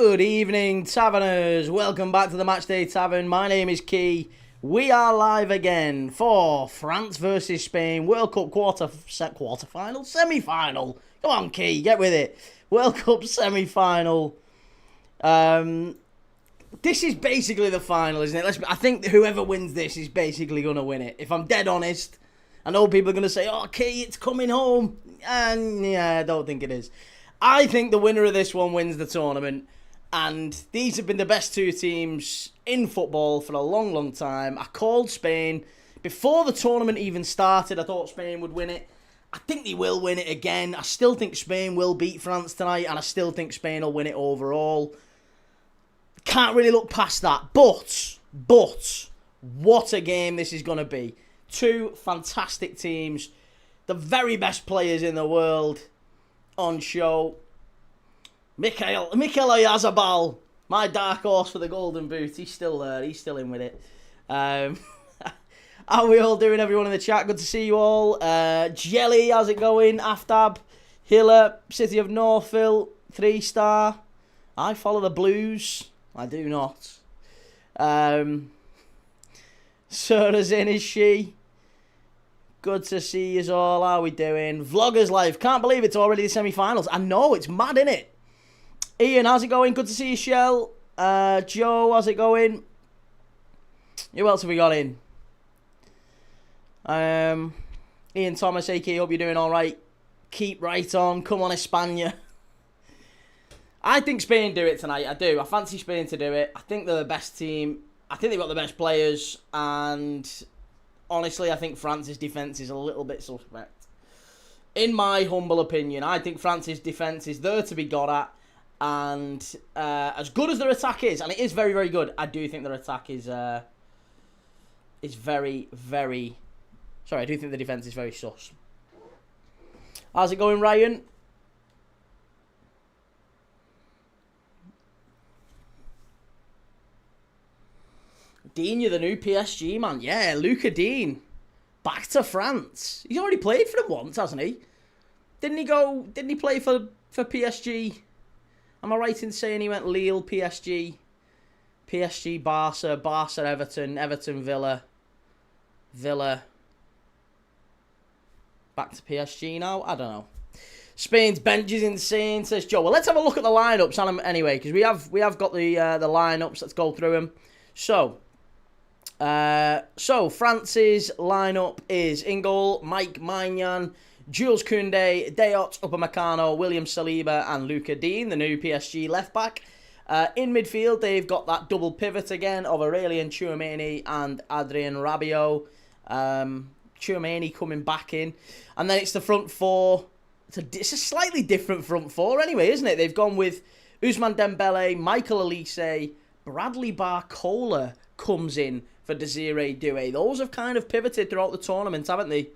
Good evening, Taverners. Welcome back to the Matchday Tavern. My name is Key. We are live again for France versus Spain World Cup quarterfinal, semi-final. Come on, Key, get with it. World Cup semi-final. This is basically the final, isn't it? I think whoever wins this is basically going to win it. If I'm dead honest, I know people are going to say, "Oh, Key, it's coming home," and yeah, I don't think it is. I think the winner of this one wins the tournament, and these have been the best two teams in football for a long, long time. I called Spain. Before the tournament even started, I thought Spain would win it. I think they will win it again. I still think Spain will beat France tonight, and I still think Spain will win it overall. Can't really look past that, but, what a game this is going to be. Two fantastic teams, the very best players in the world on show. Mikel Oyarzabal, my dark horse for the Golden Boot. He's still there. He's still in with it. How are we all doing, everyone in the chat? Good to see you all. Jelly, how's it going? Aftab, Hiller, City of Northville, 3-star. I follow the Blues. I do not. Sarah's in, is she? Good to see you all. How are we doing? Vloggers Life. Can't believe it's already the semi-finals. I know, it's mad, innit? Ian, how's it going? Good to see you, Shell. Joe, how's it going? Who else have we got in? Ian Thomas, AK, hope you're doing alright. Keep right on. Come on, España. I think Spain do it tonight. I do. I fancy Spain to do it. I think they're the best team. I think they've got the best players. And honestly, I think France's defence is a little bit suspect. In my humble opinion, I think France's defence is there to be got at. And as good as their attack is, and it is very, very good, I do think their attack is very, very... Sorry, I do think the defence is very sus. How's it going, Ryan? Dean, you're the new PSG man. Yeah, Luca Dean. Back to France. He's already played for them once, hasn't he? Didn't he play for PSG? Am I right in saying he went Lille, PSG, Barca, Everton, Villa. Back to PSG now? I don't know. Spain's bench is insane, says Joe. Well, let's have a look at the lineups anyway, because we have got the lineups. Let's go through them. So France's lineup is in goal, Mike Maignan, Jules Koundé, Diot, Upamecano, William Saliba, and Luca Dean, the new PSG left-back. In midfield, they've got that double pivot again of Aurelien Tchouameni and Adrien Rabiot. Tchouameni coming back in. And then it's the front four. It's a slightly different front four anyway, isn't it? They've gone with Ousmane Dembele, Michael Olise, Bradley Barcola comes in for Desiree Doué. Those have kind of pivoted throughout the tournament, haven't they?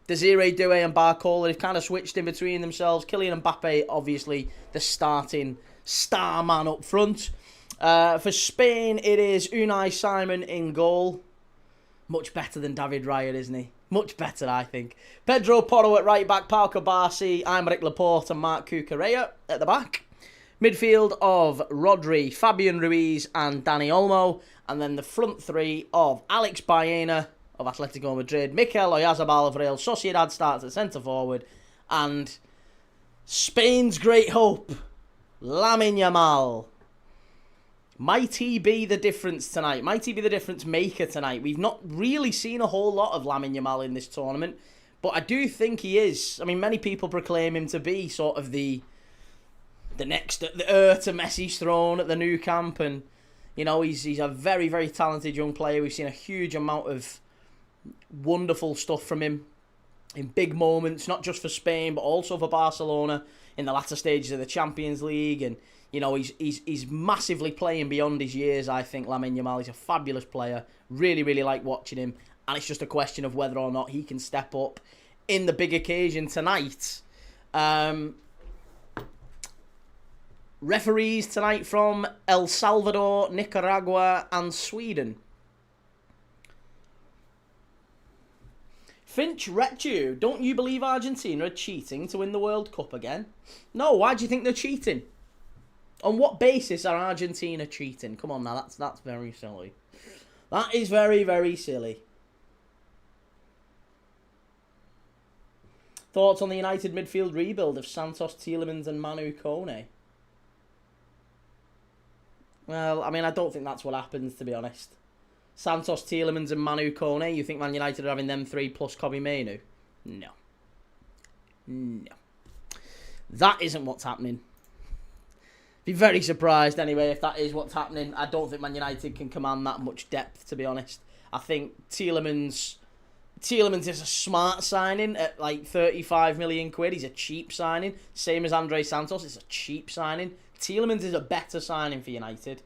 Desiree Doué and Barcola, they've kind of switched in between themselves. Kylian Mbappe, obviously, the starting star man up front. For Spain, it is Unai Simon in goal. Much better than David Raya, isn't he? Much better, I think. Pedro Porro at right back, Pau Cubarsí, Aymeric Laporte and Marc Cucurella at the back. Midfield of Rodri, Fabian Ruiz and Dani Olmo. And then the front three of Alex Baena of Atletico Madrid, Mikel Oyarzabal of Real Sociedad starts at centre-forward. And Spain's great hope, Lamine Yamal. Might he be the difference tonight? Might he be the difference maker tonight? We've not really seen a whole lot of Lamine Yamal in this tournament. But I do think he is. I mean, many people proclaim him to be sort of the heir to Messi's throne at the Nou Camp, and you know he's a very, very talented young player. We've seen a huge amount of wonderful stuff from him in big moments, not just for Spain but also for Barcelona in the latter stages of the Champions League, and you know he's massively playing beyond his years. I think Lamine Yamal is a fabulous player. Really, really like watching him, and it's just a question of whether or not he can step up in the big occasion tonight. Referees tonight from El Salvador, Nicaragua and Sweden. Finch Retu, don't you believe Argentina are cheating to win the World Cup again? No, why do you think they're cheating? On what basis are Argentina cheating? Come on now, that's very silly. That is very, very silly. Thoughts on the United midfield rebuild of Santos, Tielemans and Manu Kone? Well, I mean, I don't think that's what happens, to be honest. Santos, Tielemans and Manu Kone, you think Man United are having them three plus Kobbie Mainoo? No. No. That isn't what's happening. Be very surprised, anyway, if that is what's happening. I don't think Man United can command that much depth, to be honest. I think Tielemans is a smart signing at like 35 million quid. He's a cheap signing. Same as Andre Santos, it's a cheap signing. Tielemans is a better signing for United.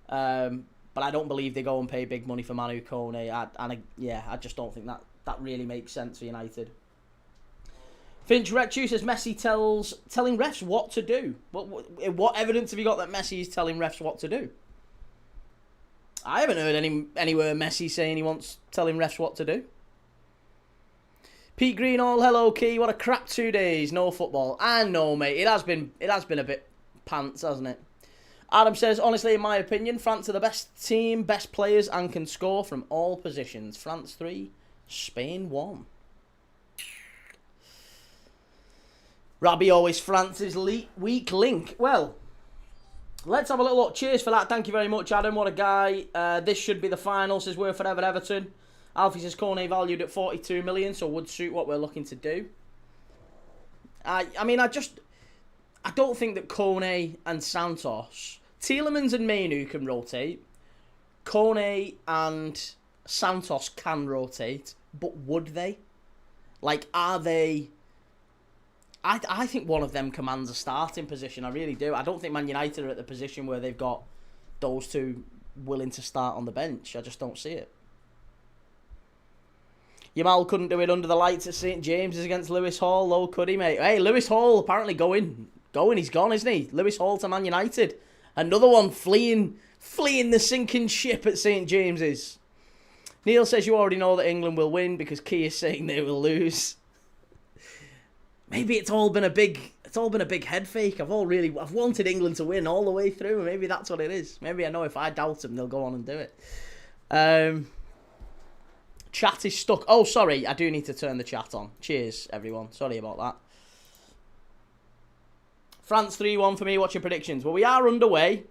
But I don't believe they go and pay big money for Manu Kone. I just don't think that really makes sense for United. Finch Rectu says Messi telling refs what to do. What evidence have you got that Messi is telling refs what to do? I haven't heard anywhere Messi saying he wants telling refs what to do. Pete Greenall, hello Key. What a crap 2 days. No football. I know, mate. It has been a bit pants, hasn't it? Adam says, honestly, in my opinion, France are the best team, best players, and can score from all positions. France 3, Spain 1. Rabiot is France's weak link. Well, let's have a little look. Cheers for that. Thank you very much, Adam. What a guy. This should be the final, says We're Forever Everton. Alfie says Kone valued at 42 million, so would suit what we're looking to do. I don't think that Kone and Santos, Tielemans and Mainoo can rotate. Kone and Santos can rotate, but would they? Like, are they? I think one of them commands a starting position. I really do. I don't think Man United are at the position where they've got those two willing to start on the bench. I just don't see it. Yamal couldn't do it under the lights at St. James's against Lewis Hall, though, could he, mate? Hey, Lewis Hall apparently going. He's gone, isn't he? Lewis Hall to Man United. Another one fleeing the sinking ship at St. James's. Neil says you already know that England will win because Key is saying they will lose. Maybe it's all been a big head fake. I've wanted England to win all the way through. Maybe that's what it is. Maybe I know if I doubt them, they'll go on and do it. Chat is stuck. Oh, sorry. I do need to turn the chat on. Cheers, everyone. Sorry about that. France 3-1 for me. What's your predictions? Well, we are underway.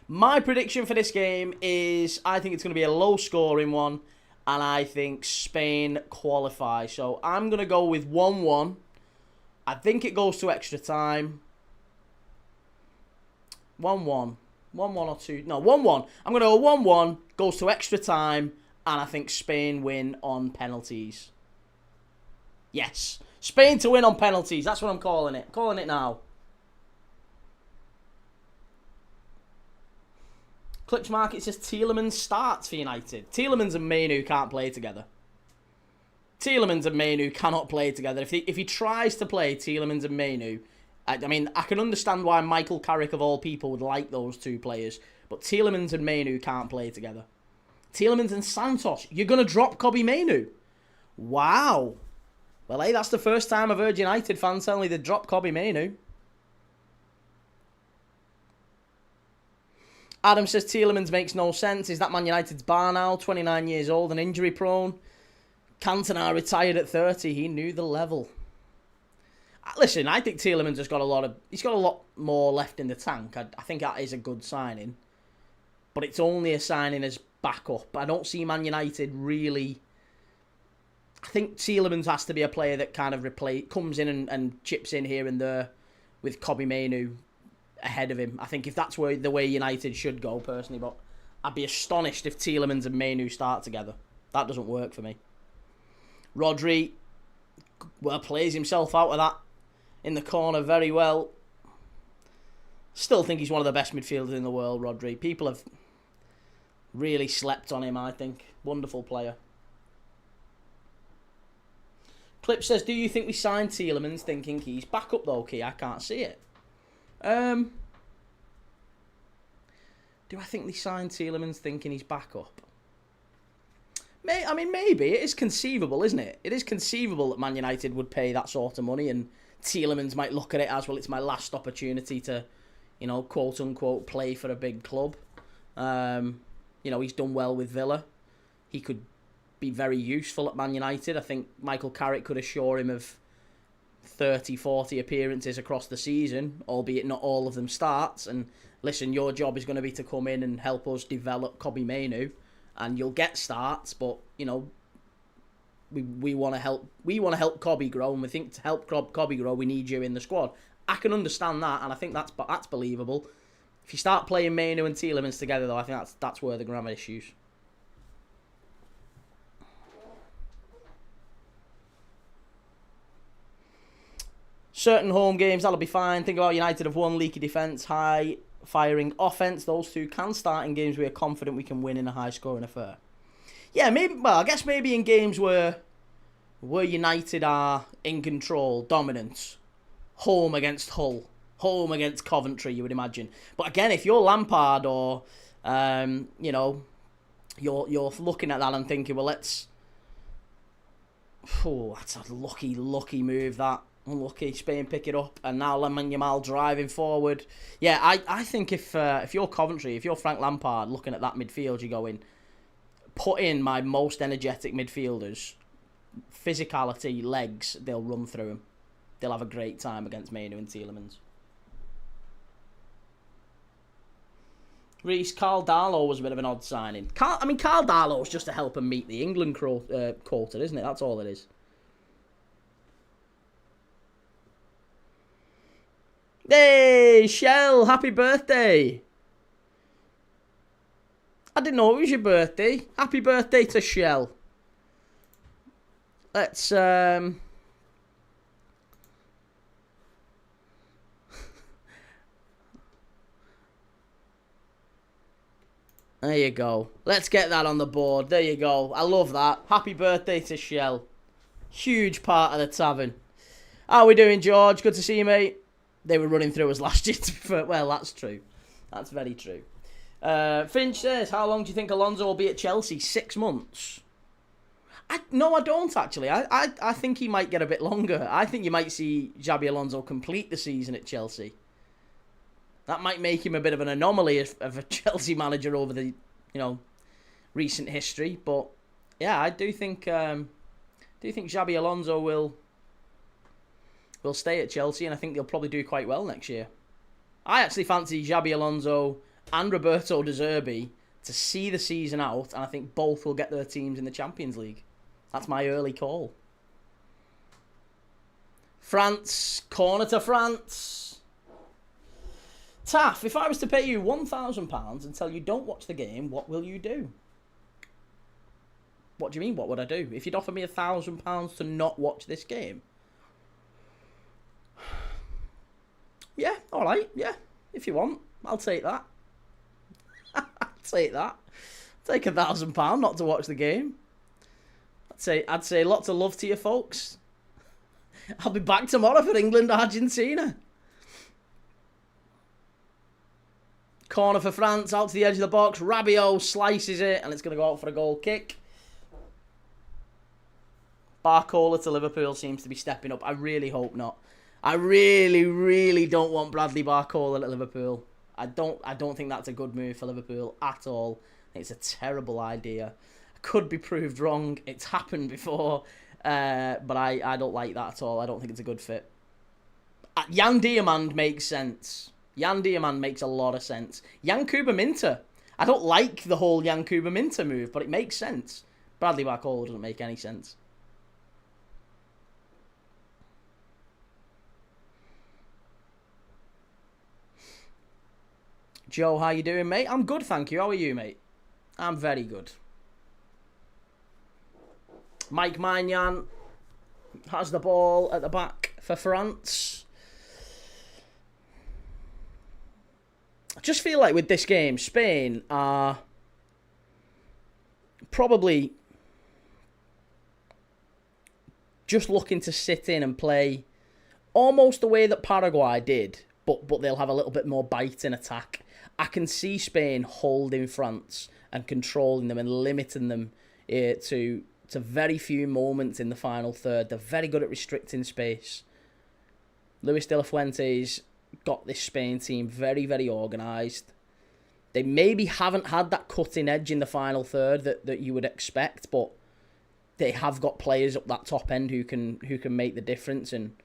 My prediction for this game is I think it's going to be a low-scoring one, and I think Spain qualify. So I'm going to go with 1-1. I think it goes to extra time. 1-1. 1-1 or 2. No, 1-1. I'm going to go 1-1, goes to extra time, and I think Spain win on penalties. Yes. Spain to win on penalties. That's what I'm calling it. Calling it now. Clips Market says Tielemans starts for United. Tielemans and Mainoo can't play together. Tielemans and Mainoo cannot play together. If he tries to play Tielemans and Mainoo, I mean, I can understand why Michael Carrick of all people would like those two players, but Tielemans and Mainoo can't play together. Tielemans and Santos, you're going to drop Kobbie Mainoo? Wow. Well, hey, that's the first time I've heard United fans tell me they'd drop Kobbie Mainoo. Adam says Tielemans makes no sense. Is that Man United's bar now? 29 years old and injury prone. Cantona retired at 30. He knew the level. Listen, I think Tielemans has got a lot more left in the tank. I think that is a good signing. But it's only a signing as backup. I don't see Man United really. I think Tielemans has to be a player that kind of comes in and chips in here and there with Kobbie Mainoo ahead of him. I think if that's the way United should go, personally, but I'd be astonished if Tielemans and Mainoo start together. That doesn't work for me. Rodri, well, plays himself out of that in the corner very well. Still think he's one of the best midfielders in the world, Rodri. People have really slept on him, I think. Wonderful player. Clip says, do you think we signed Tielemans thinking he's back up though, Key? I can't see it. Do I think they signed Tielemans thinking he's back up? I mean, maybe. It is conceivable, isn't it? It is conceivable that Man United would pay that sort of money and Tielemans might look at it as, well, it's my last opportunity to, quote unquote, play for a big club. He's done well with Villa. He could be very useful at Man United. I think Michael Carrick could assure him of 30, 40 appearances across the season, albeit not all of them starts. And listen, your job is going to be to come in and help us develop Kobbie Mainoo, and you'll get starts, but we want to help Kobbie grow, and we think to help Kobbie grow, we need you in the squad. I can understand that, and I think that's believable. If you start playing Mainoo and Tielemans together, though, I think that's where they're going to have issues. Certain home games, that'll be fine. Think about United have won, leaky defence, high firing offence. Those two can start in games we are confident we can win in a high-scoring affair. Yeah, maybe. Well, I guess maybe in games where United are in control, dominant, home against Hull, home against Coventry, you would imagine. But again, if you're Lampard or you're looking at that and thinking, well, that's a lucky move, that. Unlucky, Spain pick it up, and now Lamine Yamal driving forward. Yeah, I think if you're Coventry, if you're Frank Lampard looking at that midfield, you're going, put in my most energetic midfielders, physicality, legs, they'll run through them. They'll have a great time against Mainoo and Tielemans. Reece, Carl Darlow was a bit of an odd signing. Carl Darlow was just to help him meet the England quota, isn't it? That's all it is. Hey, Shell, happy birthday. I didn't know it was your birthday. Happy birthday to Shell. Let's, there you go. Let's get that on the board. There you go. I love that. Happy birthday to Shell. Huge part of the Tavern. How are we doing, George? Good to see you, mate. They were running through us last year. Well, that's true. That's very true. Finch says, how long do you think Alonso will be at Chelsea? 6 months? No, I don't, actually. I think he might get a bit longer. I think you might see Xabi Alonso complete the season at Chelsea. That might make him a bit of an anomaly of a Chelsea manager over the, recent history. But, yeah, I do think Xabi Alonso will stay at Chelsea, and I think they'll probably do quite well next year. I actually fancy Xabi Alonso and Roberto De Zerbi to see the season out, and I think both will get their teams in the Champions League. That's my early call. France, corner to France. Taff, if I was to pay you £1,000 and tell you don't watch the game, what will you do? What do you mean, what would I do? If you'd offer me £1,000 to not watch this game? Yeah, all right, yeah. If you want, I'll take that. I'll take that. Take £1,000 not to watch the game. I'd say lots of love to you folks. I'll be back tomorrow for England, Argentina. Corner for France, out to the edge of the box. Rabiot slices it, and it's going to go out for a goal kick. Barcola to Liverpool seems to be stepping up. I really hope not. I really, really don't want Bradley Barcola at Liverpool. I don't think that's a good move for Liverpool at all. I think it's a terrible idea. I could be proved wrong. It's happened before, but I don't like that at all. I don't think it's a good fit. Jan Diamand makes sense. Jan Diamand makes a lot of sense. Jan Kuba-Minter. I don't like the whole Jan Kuba-Minter move, but it makes sense. Bradley Barcola doesn't make any sense. Joe, how you doing, mate? I'm good, thank you. How are you, mate? I'm very good. Mike Maignan has the ball at the back for France. I just feel like with this game, Spain are probably just looking to sit in and play almost the way that Paraguay did, but they'll have a little bit more bite in attack. I can see Spain holding France and controlling them and limiting them to very few moments in the final third. They're very good at restricting space. Luis de la Fuente's got this Spain team very, very organised. They maybe haven't had that cutting edge in the final third that you would expect, but they have got players up that top end who can make the difference. And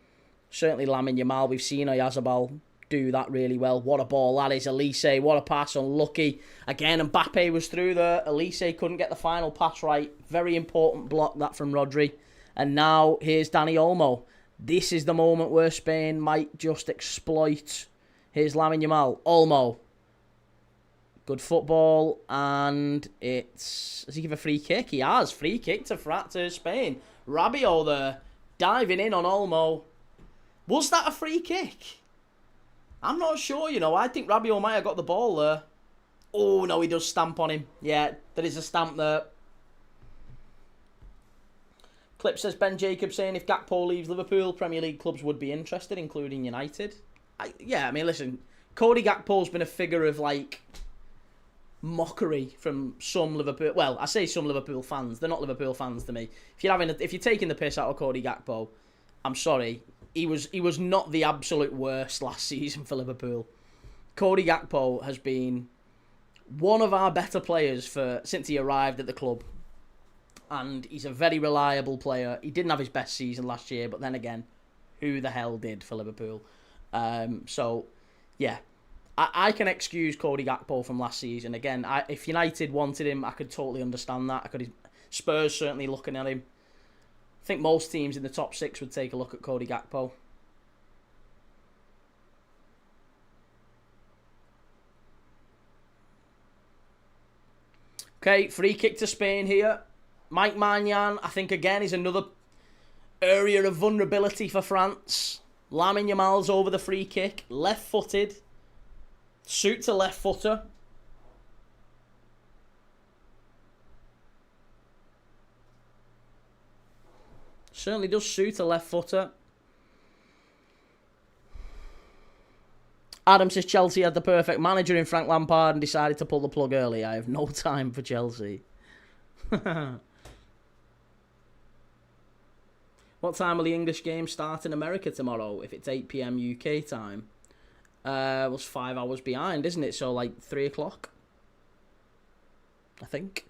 certainly Lamine Yamal, we've seen Oyarzabal do that really well. What a ball that is, Elise. What a pass, unlucky. Again, Mbappe was through there. Elise couldn't get the final pass right. Very important block that from Rodri. And now here's Dani Olmo. This is the moment where Spain might just exploit. Here's Lamine Yamal. Olmo. Good football, and it's... Does he give a free kick? He has. Free kick to Spain. Rabiot there, diving in on Olmo. Was that a free kick? I'm not sure, you know. I think Rabiot might have got the ball there. Oh, no, he does stamp on him. Yeah, there is a stamp there. Clip says Ben Jacobs saying if Gakpo leaves Liverpool, Premier League clubs would be interested, including United. I mean, listen, Cody Gakpo's been a figure of, like, mockery from some Liverpool... Well, I say some Liverpool fans. They're not Liverpool fans to me. If you're taking the piss out of Cody Gakpo, I'm sorry. He was not the absolute worst last season for Liverpool. Cody Gakpo has been one of our better players since he arrived at the club. And he's a very reliable player. He didn't have his best season last year, but then again, who the hell did for Liverpool? So, yeah. I can excuse Cody Gakpo from last season. Again, if United wanted him, I could totally understand that. Spurs certainly looking at him. I think most teams in the top 6 would take a look at Cody Gakpo. Okay, free kick to Spain here. Mike Maignan, I think, again, is another area of vulnerability for France. Lamine Yamal's over the free kick. Left-footed. Suits a left footer. Certainly does suit a left footer. Adam says Chelsea had the perfect manager in Frank Lampard and decided to pull the plug early. I have no time for Chelsea. What time will the English game start in America tomorrow? If it's 8 PM UK time. Was 5 hours behind, isn't it? So, like, 3 o'clock, I think.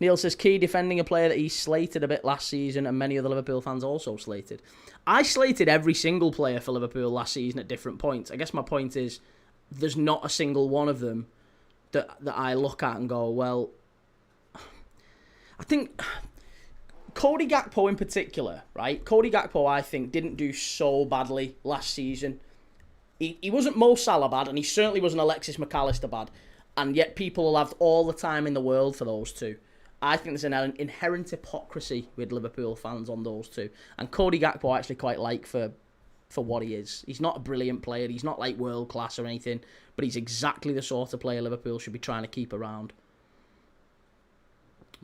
Neil says, key defending a player that he slated a bit last season and many other Liverpool fans also slated. I slated every single player for Liverpool last season at different points. I guess my point is there's not a single one of them that I look at and go, well, I think... Cody Gakpo in particular, right? Cody Gakpo, I think, didn't do so badly last season. He wasn't Mo Salah bad, and he certainly wasn't Alexis McAllister bad. And yet people will have all the time in the world for those two. I think there's an inherent hypocrisy with Liverpool fans on those two. And Cody Gakpo I actually quite like for what he is. He's not a brilliant player. He's not like world class or anything. But he's exactly the sort of player Liverpool should be trying to keep around.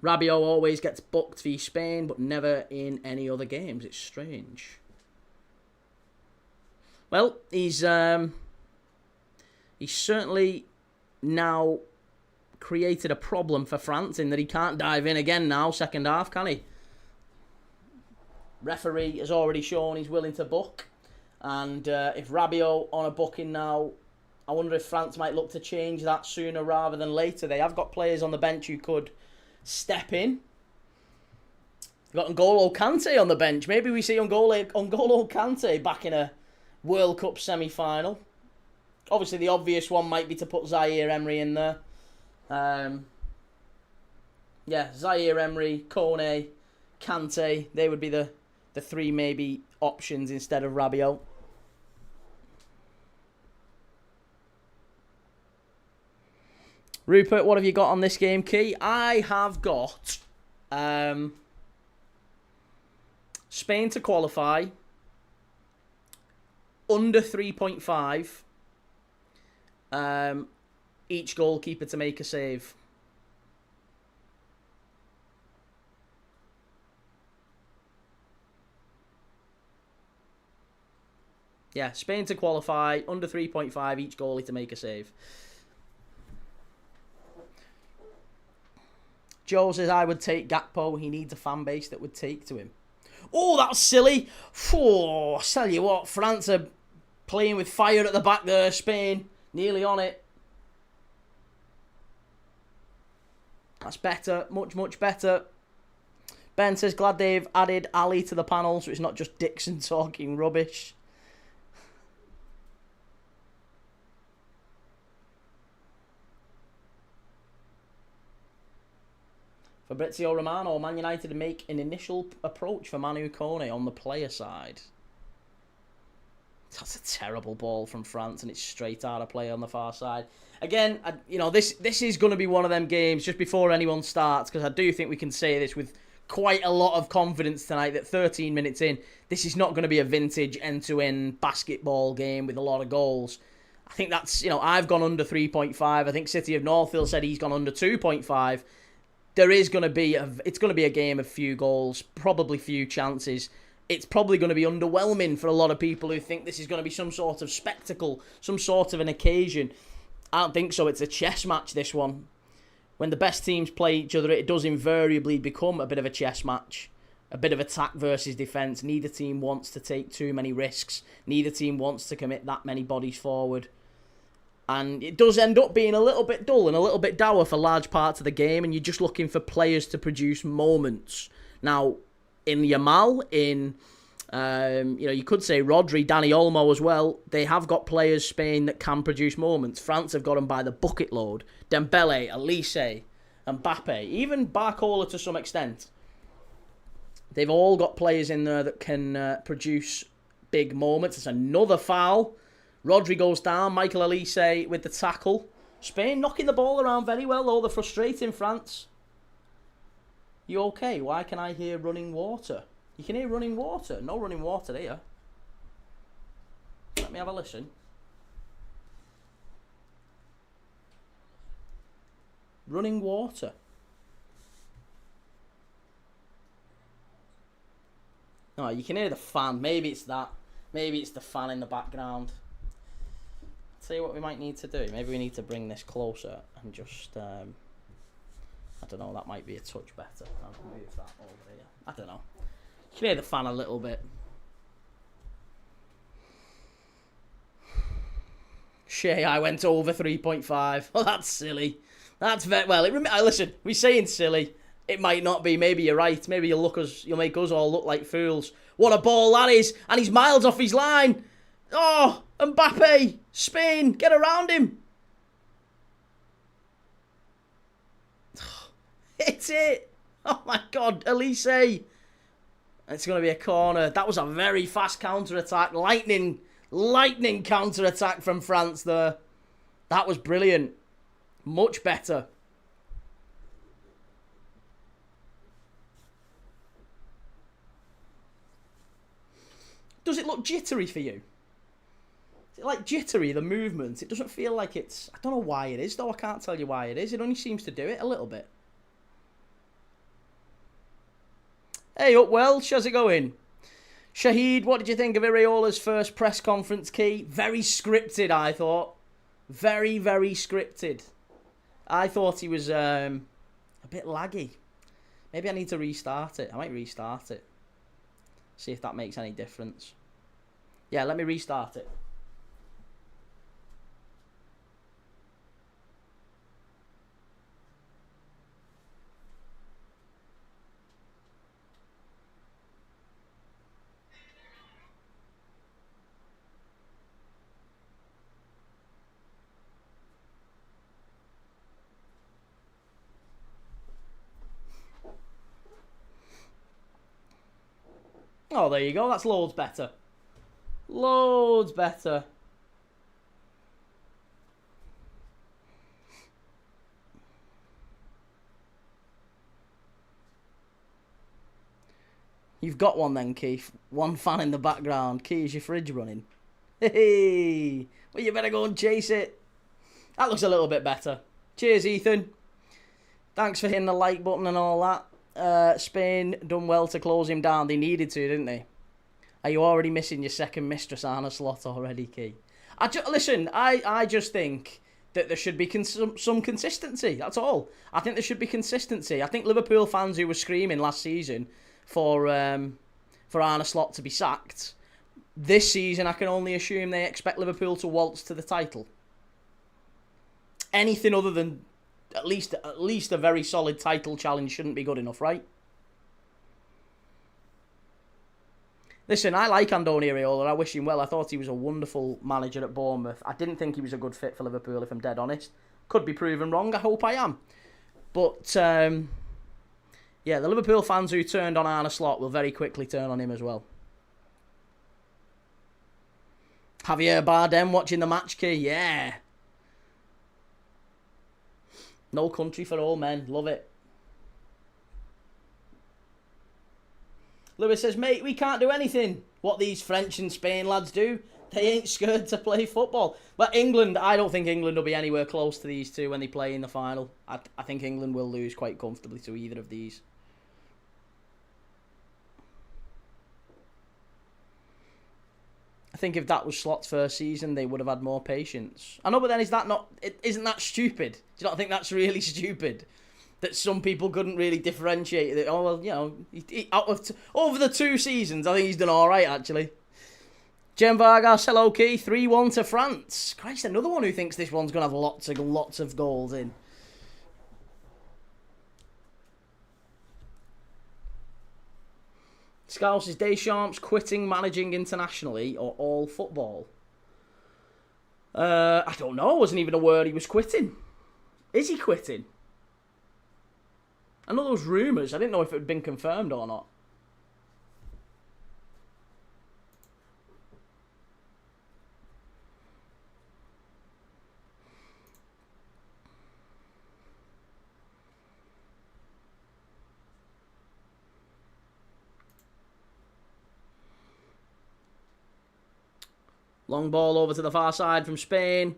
Rabiot always gets booked for Spain, but never in any other games. It's strange. Well, he's certainly now created a problem for France in that he can't dive in again now, second half, can he? Referee has already shown he's willing to book. And if Rabiot on a booking now, I wonder if France might look to change that sooner rather than later. They have got players on the bench who could step in. We've got N'Golo Kante on the bench. Maybe we see N'Golo Kante back in a World Cup semi-final. Obviously, the obvious one might be to put Zaire Emery in there. Yeah, Zaire Emery, Kone, Kante. They would be the 3 maybe options instead of Rabiot. Rupert, what have you got on this game, Key? I have got Spain to qualify, under 3.5, each goalkeeper to make a save. Yeah, Spain to qualify, under 3.5, each goalie to make a save. Joe says, I would take Gakpo. He needs a fan base that would take to him. Oh, that was silly. Oh, I tell you what, France are playing with fire at the back there. Spain, nearly on it. That's better. Much, much better. Ben says, glad they've added Ali to the panel, so it's not just Dixon talking rubbish. Fabrizio Romano, Man United make an initial approach for Manu Kone on the player side. That's a terrible ball from France, and it's straight out of play on the far side. Again, you know, this is going to be one of them games just before anyone starts, because I do think we can say this with quite a lot of confidence tonight that 13 minutes in, this is not going to be a vintage end-to-end basketball game with a lot of goals. I think that's, you know, I've gone under 3.5. I think City of Northfield said he's gone under 2.5. There is going to be it's going to be a game of few goals, probably few chances. It's probably going to be underwhelming for a lot of people who think this is going to be some sort of spectacle, some sort of an occasion. I don't think so. It's a chess match, this one. When the best teams play each other, it does invariably become a bit of a chess match. A bit of attack versus defence. Neither team wants to take too many risks. Neither team wants to commit that many bodies forward. And it does end up being a little bit dull and a little bit dour for large parts of the game, and you're just looking for players to produce moments. Now, in Yamal, you could say Rodri, Dani Olmo as well, they have got players, Spain, that can produce moments. France have got them by the bucket load. Dembele, Elise, Mbappe, even Barcola to some extent. They've all got players in there that can produce big moments. It's another foul. Rodri goes down. Michael Elise with the tackle. Spain knocking the ball around very well, though. They're frustrating France. You okay? Why can I hear running water? You can hear running water. No running water here. Let me have a listen. Running water. Oh, you can hear the fan. Maybe it's that. Maybe it's the fan in the background. Tell you what we might need to do. Maybe we need to bring this closer and just, I don't know, that might be a touch better. I'll move that over here. I don't know. You can hear the fan a little bit. Shay, I went over 3.5. Oh, that's silly. That's very, well, listen, we're saying silly. It might not be. Maybe you're right. Maybe you'll make us all look like fools. What a ball that is. And he's miles off his line. Oh, Mbappe, Spain, get around him. Hit it. Oh my God, Elise. It's going to be a corner. That was a very fast counter-attack. Lightning counter-attack from France there. That was brilliant. Much better. Does it look jittery for you? Is it like jittery, the movement? It doesn't feel like it's... I don't know why it is, though. I can't tell you why it is. It only seems to do it a little bit. Hey, up Welsh, how's it going? Shahid, what did you think of Iraola's first press conference, Key? Very scripted, I thought. Very, very scripted. I thought he was a bit laggy. Maybe I need to restart it. I might restart it. See if that makes any difference. Yeah, let me restart it. Oh, there you go. That's loads better. Loads better. You've got one then, Keith. One fan in the background. Key, is your fridge running? Hey, well, you better go and chase it. That looks a little bit better. Cheers, Ethan. Thanks for hitting the like button and all that. Spain done well to close him down. They needed to, didn't they? Are you already missing your second Mistress Anna slot already, Key? Listen, I just think that there should be some consistency. That's all. I think there should be consistency. I think Liverpool fans who were screaming last season for for Arne Slot to be sacked. This season, I can only assume they expect Liverpool to waltz to the title. Anything other than at least a very solid title challenge shouldn't be good enough, right? Listen, I like Andoni Iraola. I wish him well. I thought he was a wonderful manager at Bournemouth. I didn't think he was a good fit for Liverpool, if I'm dead honest. Could be proven wrong. I hope I am. But, yeah, the Liverpool fans who turned on Arne Slot will very quickly turn on him as well. Javier Bardem watching the match key. Yeah. No country for all men. Love it. Lewis says, mate, we can't do anything what these French and Spain lads do. They ain't scared to play football. But England, I don't think England will be anywhere close to these two when they play in the final. I think England will lose quite comfortably to either of these. I think if that was Slot's first season, they would have had more patience. I know, but then isn't that stupid? Do you not think that's really stupid? That some people couldn't really differentiate it. Oh, well, you know, over the 2 seasons, I think he's done all right, actually. Jem Vargas, hello, Key. 3-1 to France. Christ, another one who thinks this one's going to have lots of goals in. Scouse is Deschamps quitting managing internationally or all football? I don't know. It wasn't even a word he was quitting. Is he quitting? I know there was rumours. I didn't know if it had been confirmed or not. Long ball over to the far side from Spain.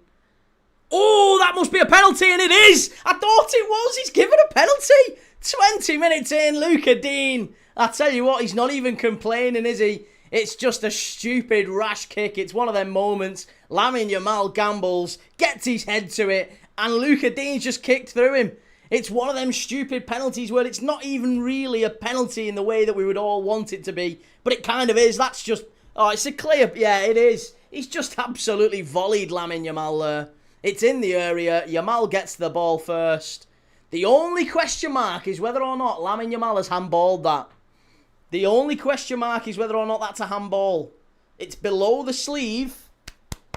Oh, that must be a penalty, and it is! I thought it was. He's given a penalty. 20 minutes in, Luca Dean. I tell you what, he's not even complaining, is he? It's just a stupid, rash kick. It's one of them moments. Lamine Yamal gambles, gets his head to it, and Luca Dean's just kicked through him. It's one of them stupid penalties where it's not even really a penalty in the way that we would all want it to be, but it kind of is. That's just... Oh, it's a clear... Yeah, it is. He's just absolutely volleyed Lamine Yamal there. It's in the area. Yamal gets the ball first. The only question mark is whether or not Lamine Yamal has handballed that. The only question mark is whether or not that's a handball. It's below the sleeve.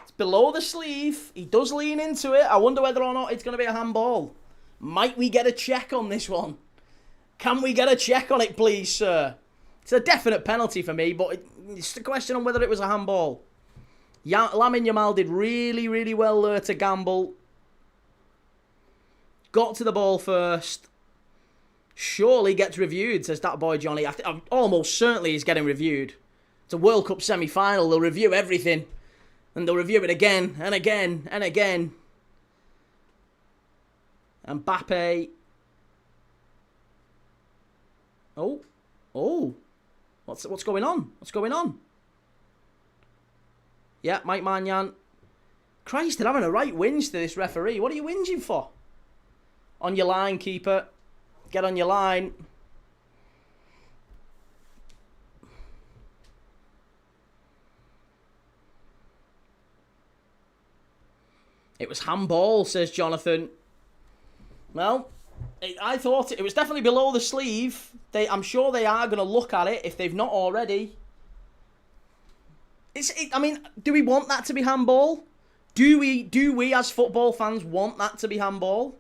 It's below the sleeve. He does lean into it. I wonder whether or not it's going to be a handball. Might we get a check on this one? Can we get a check on it, please, sir? It's a definite penalty for me, but it's the question on whether it was a handball. Lamine Yamal did really, really well there to gamble. Got to the ball first. Surely gets reviewed, says that boy Johnny. Almost certainly he's getting reviewed. It's a World Cup semi-final. They'll review everything. And they'll review it again and again and again. Mbappe. Oh. What's going on? What's going on? Yeah, Mike Maignan. Christ, they're having a right whinge to this referee. What are you whinging for? On your line, keeper. Get on your line. It was handball, says Jonathan. Well, I thought it was definitely below the sleeve. I'm sure they are going to look at it if they've not already. I mean, do we want that to be handball? Do we as football fans want that to be handball?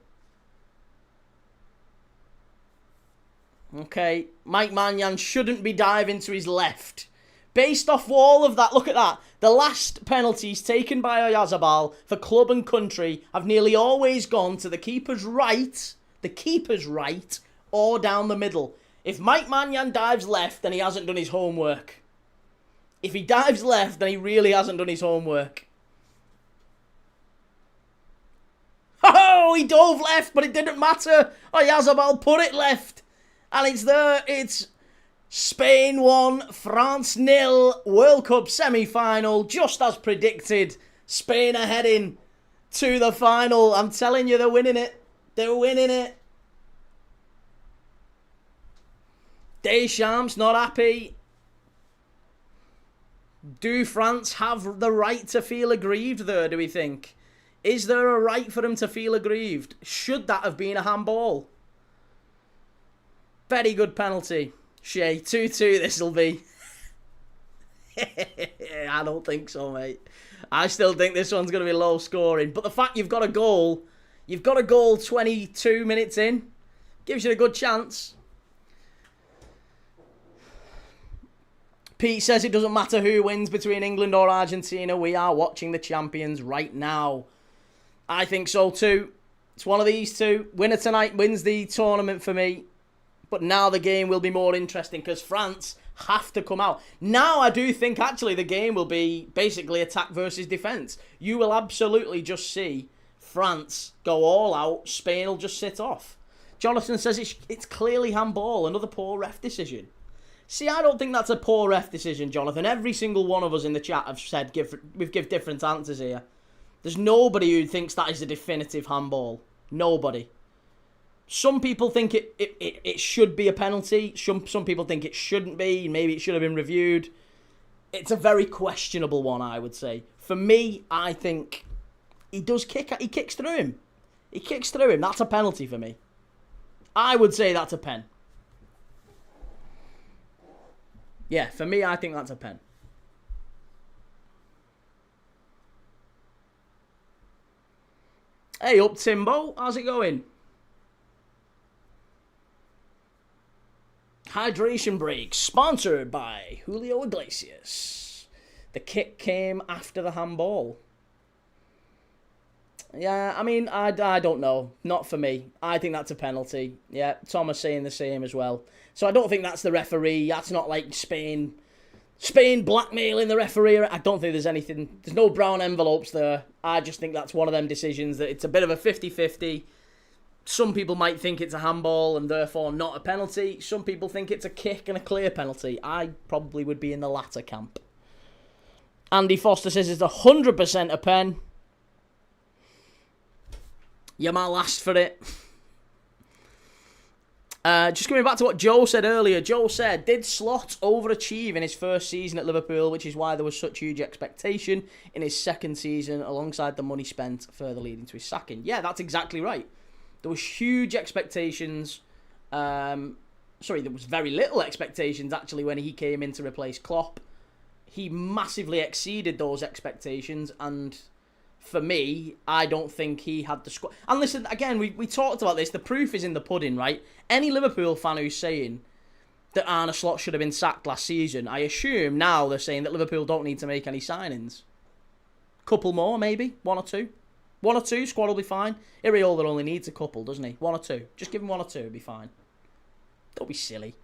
Okay, Mike Maignan shouldn't be diving to his left. Based off all of that, look at that. The last penalties taken by Oyarzabal for club and country have nearly always gone to the keeper's right, or down the middle. If Mike Maignan dives left, then he hasn't done his homework. If he dives left, then he really hasn't done his homework. Oh, he dove left, but it didn't matter. Oyarzabal put it left. And it's there. It's Spain 1, France 0. World Cup semi-final. Just as predicted. Spain are heading to the final. I'm telling you, they're winning it. They're winning it. Deschamps not happy. Do France have the right to feel aggrieved there, do we think? Is there a right for them to feel aggrieved? Should that have been a handball? Very good penalty. Shay, 2-2 this'll be. I don't think so, mate. I still think this one's going to be low scoring. But the fact you've got a goal 22 minutes in, gives you a good chance. Pete says it doesn't matter who wins between England or Argentina. We are watching the champions right now. I think so too. It's one of these two. Winner tonight wins the tournament for me. But now the game will be more interesting because France have to come out. Now I do think actually the game will be basically attack versus defence. You will absolutely just see France go all out. Spain will just sit off. Jonathan says it's clearly handball. Another poor ref decision. See, I don't think that's a poor ref decision, Jonathan. Every single one of us in the chat have said we've give different answers here. There's nobody who thinks that is a definitive handball. Nobody. Some people think it should be a penalty. Some people think it shouldn't be. Maybe it should have been reviewed. It's a very questionable one, I would say. For me, I think he does kick. He kicks through him. He kicks through him. That's a penalty for me. I would say that's a pen. Yeah, for me, I think that's a pen. Hey up, Timbo. How's it going? Hydration break, sponsored by Julio Iglesias. The kick came after the handball. Yeah, I mean, I don't know. Not for me. I think that's a penalty. Yeah, Thomas saying the same as well. So I don't think that's the referee. That's not like Spain blackmailing the referee. I don't think there's anything. There's no brown envelopes there. I just think that's one of them decisions that it's a bit of a 50-50. Some people might think it's a handball and therefore not a penalty. Some people think it's a kick and a clear penalty. I probably would be in the latter camp. Andy Foster says it's 100% a pen. Yamal asked for it. Just coming back to what Joe said earlier. Joe said, did Slot overachieve in his first season at Liverpool, which is why there was such huge expectation in his second season alongside the money spent further leading to his sacking? Yeah, that's exactly right. There was huge expectations. There was very little expectations actually when he came in to replace Klopp. He massively exceeded those expectations, and for me, I don't think he had the squad. And listen, again, we talked about this. The proof is in the pudding, right? Any Liverpool fan who's saying that Arne Slot should have been sacked last season, I assume now they're saying that Liverpool don't need to make any signings. Couple more, maybe? One or two? One or two, squad will be fine. Iriola only needs a couple, doesn't he? One or two. Just give him one or two, it'll be fine. Don't be silly.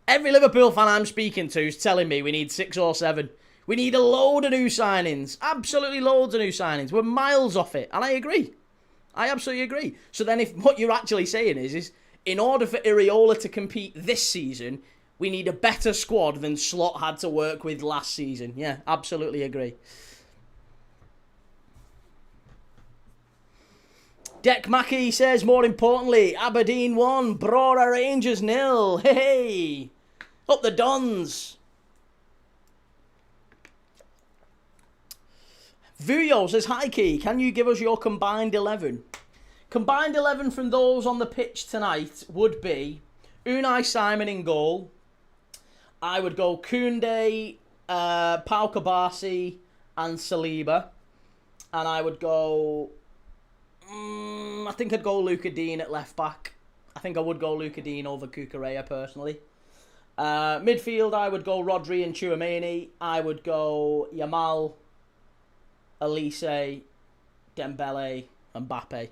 Every Liverpool fan I'm speaking to is telling me we need 6 or 7. We need a load of new signings. Absolutely loads of new signings. We're miles off it. And I agree. I absolutely agree. So then if what you're actually saying is in order for Iriola to compete this season, we need a better squad than Slot had to work with last season. Yeah, absolutely agree. Deck Mackey says, more importantly, Aberdeen 1, Brora Rangers 0. Hey! Up the Dons. Vuyo says, hi Key, can you give us your combined 11? Combined 11 from those on the pitch tonight would be Unai Simon in goal. I would go Koundé, Pau Kabasi and Saliba. And I would go... I think I'd go Luka Dean at left back. I think I would go Luka Dean over Cucurella personally. Midfield, I would go Rodri and Tchouaméni. I would go Yamal, Elise, Dembele, and Mbappe. I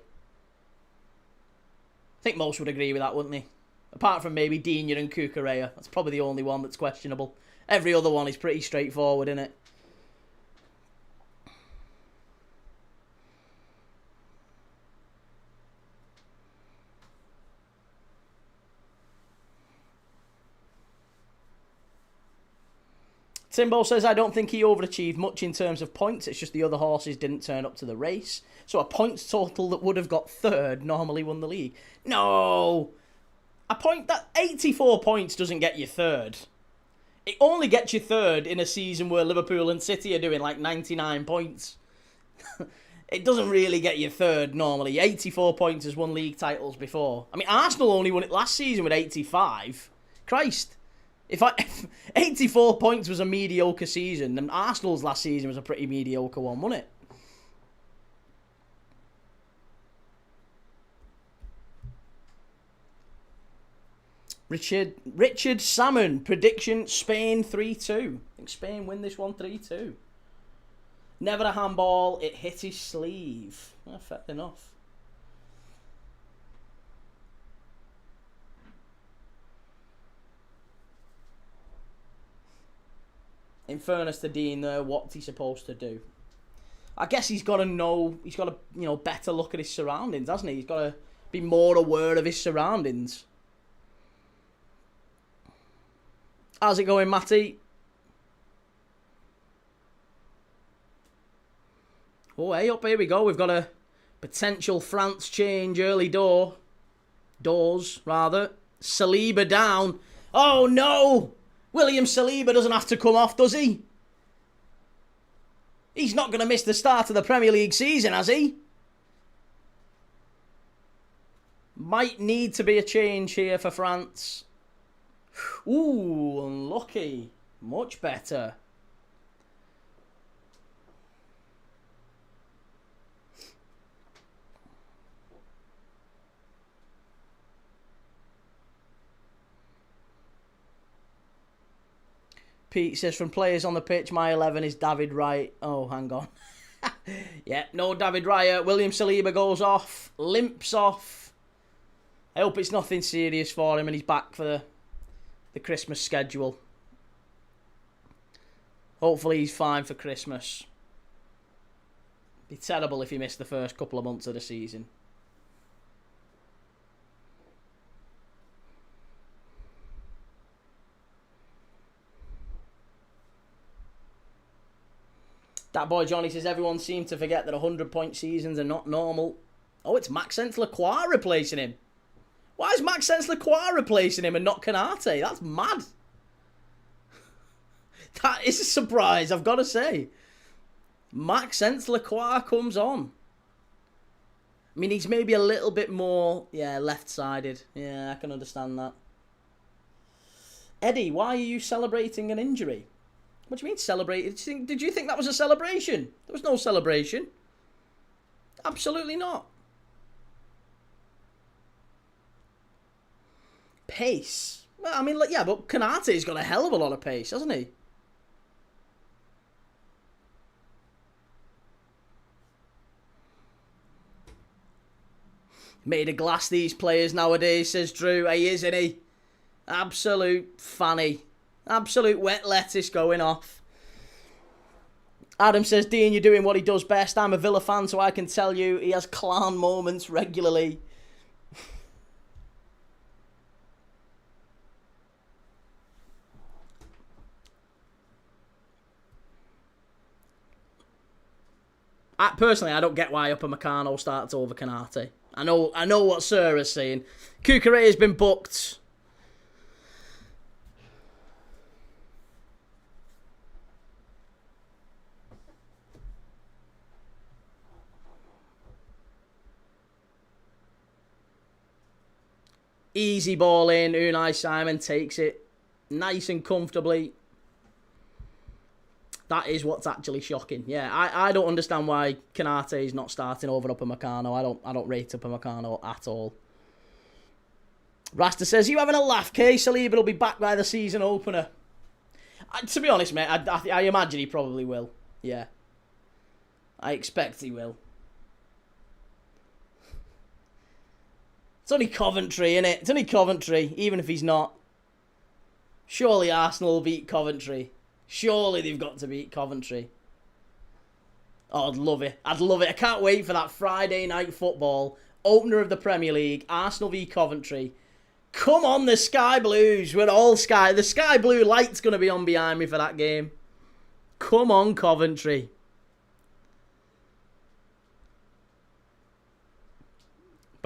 think most would agree with that, wouldn't they? Apart from maybe Digne and Cucurella. That's probably the only one that's questionable. Every other one is pretty straightforward, isn't it? Timbo says, I don't think he overachieved much in terms of points. It's just the other horses didn't turn up to the race. So a points total that would have got third normally won the league. No! A point that 84 points doesn't get you third. It only gets you third in a season where Liverpool and City are doing like 99 points. It doesn't really get you third normally. 84 points has won league titles before. I mean, Arsenal only won it last season with 85. Christ. If 84 points was a mediocre season, then Arsenal's last season was a pretty mediocre one, wasn't it? Richard Salmon, prediction, Spain 3-2. I think Spain win this one 3-2. Never a handball, it hit his sleeve. Well, fair enough. In fairness to Dean there, what's he supposed to do? I guess he's got to know, he's got to, better look at his surroundings, hasn't he? He's got to be more aware of his surroundings. How's it going, Matty? Oh, hey, up here we go. We've got a potential France change early doors, rather. Saliba down. Oh, no! William Saliba doesn't have to come off, does he? He's not going to miss the start of the Premier League season, has he? Might need to be a change here for France. Ooh, unlucky. Much better. Pete says, from players on the pitch, my 11 is David Wright. Oh, hang on. Yeah, no David Raya. William Saliba goes off. Limps off. I hope it's nothing serious for him and he's back for the Christmas schedule. Hopefully he's fine for Christmas. Be terrible if he missed the first couple of months of the season. That boy Johnny says everyone seems to forget that 100-point seasons are not normal. Oh, it's Maxence Lacroix replacing him. Why is Maxence Lacroix replacing him and not Canate? That's mad. That is a surprise, I've got to say. Maxence Lacroix comes on. I mean, he's maybe a little bit more, left-sided. Yeah, I can understand that. Eddie, why are you celebrating an injury? What do you mean celebrating? Did you think that was a celebration? There was no celebration. Absolutely not. Pace. Well, I mean, yeah, but Konate's got a hell of a lot of pace, hasn't he? Made of glass, these players nowadays, says Drew. He is, isn't he? Absolute fanny. Absolute wet lettuce going off. Adam says, Dean, you're doing what he does best. I'm a Villa fan, so I can tell you he has clown moments regularly. Personally, I don't get why Upamecano starts over Konate. I know what Sarah's saying. Cucurella has been booked. Easy ball in. Unai Simon takes it nice and comfortably. That is what's actually shocking. Yeah, I don't understand why Konate is not starting over Upamecano. I don't rate Upamecano at all. Rasta says, you having a laugh, Kay? Saliba will be back by the season opener. To be honest, mate, I imagine he probably will. Yeah. I expect he will. It's only Coventry, innit? It's only Coventry, even if he's not. Surely Arsenal will beat Coventry. Surely they've got to beat Coventry. Oh, I'd love it. I'd love it. I can't wait for that Friday night football. Opener of the Premier League. Arsenal v Coventry. Come on, the Sky Blues. We're all Sky. The Sky Blue light's going to be on behind me for that game. Come on, Coventry.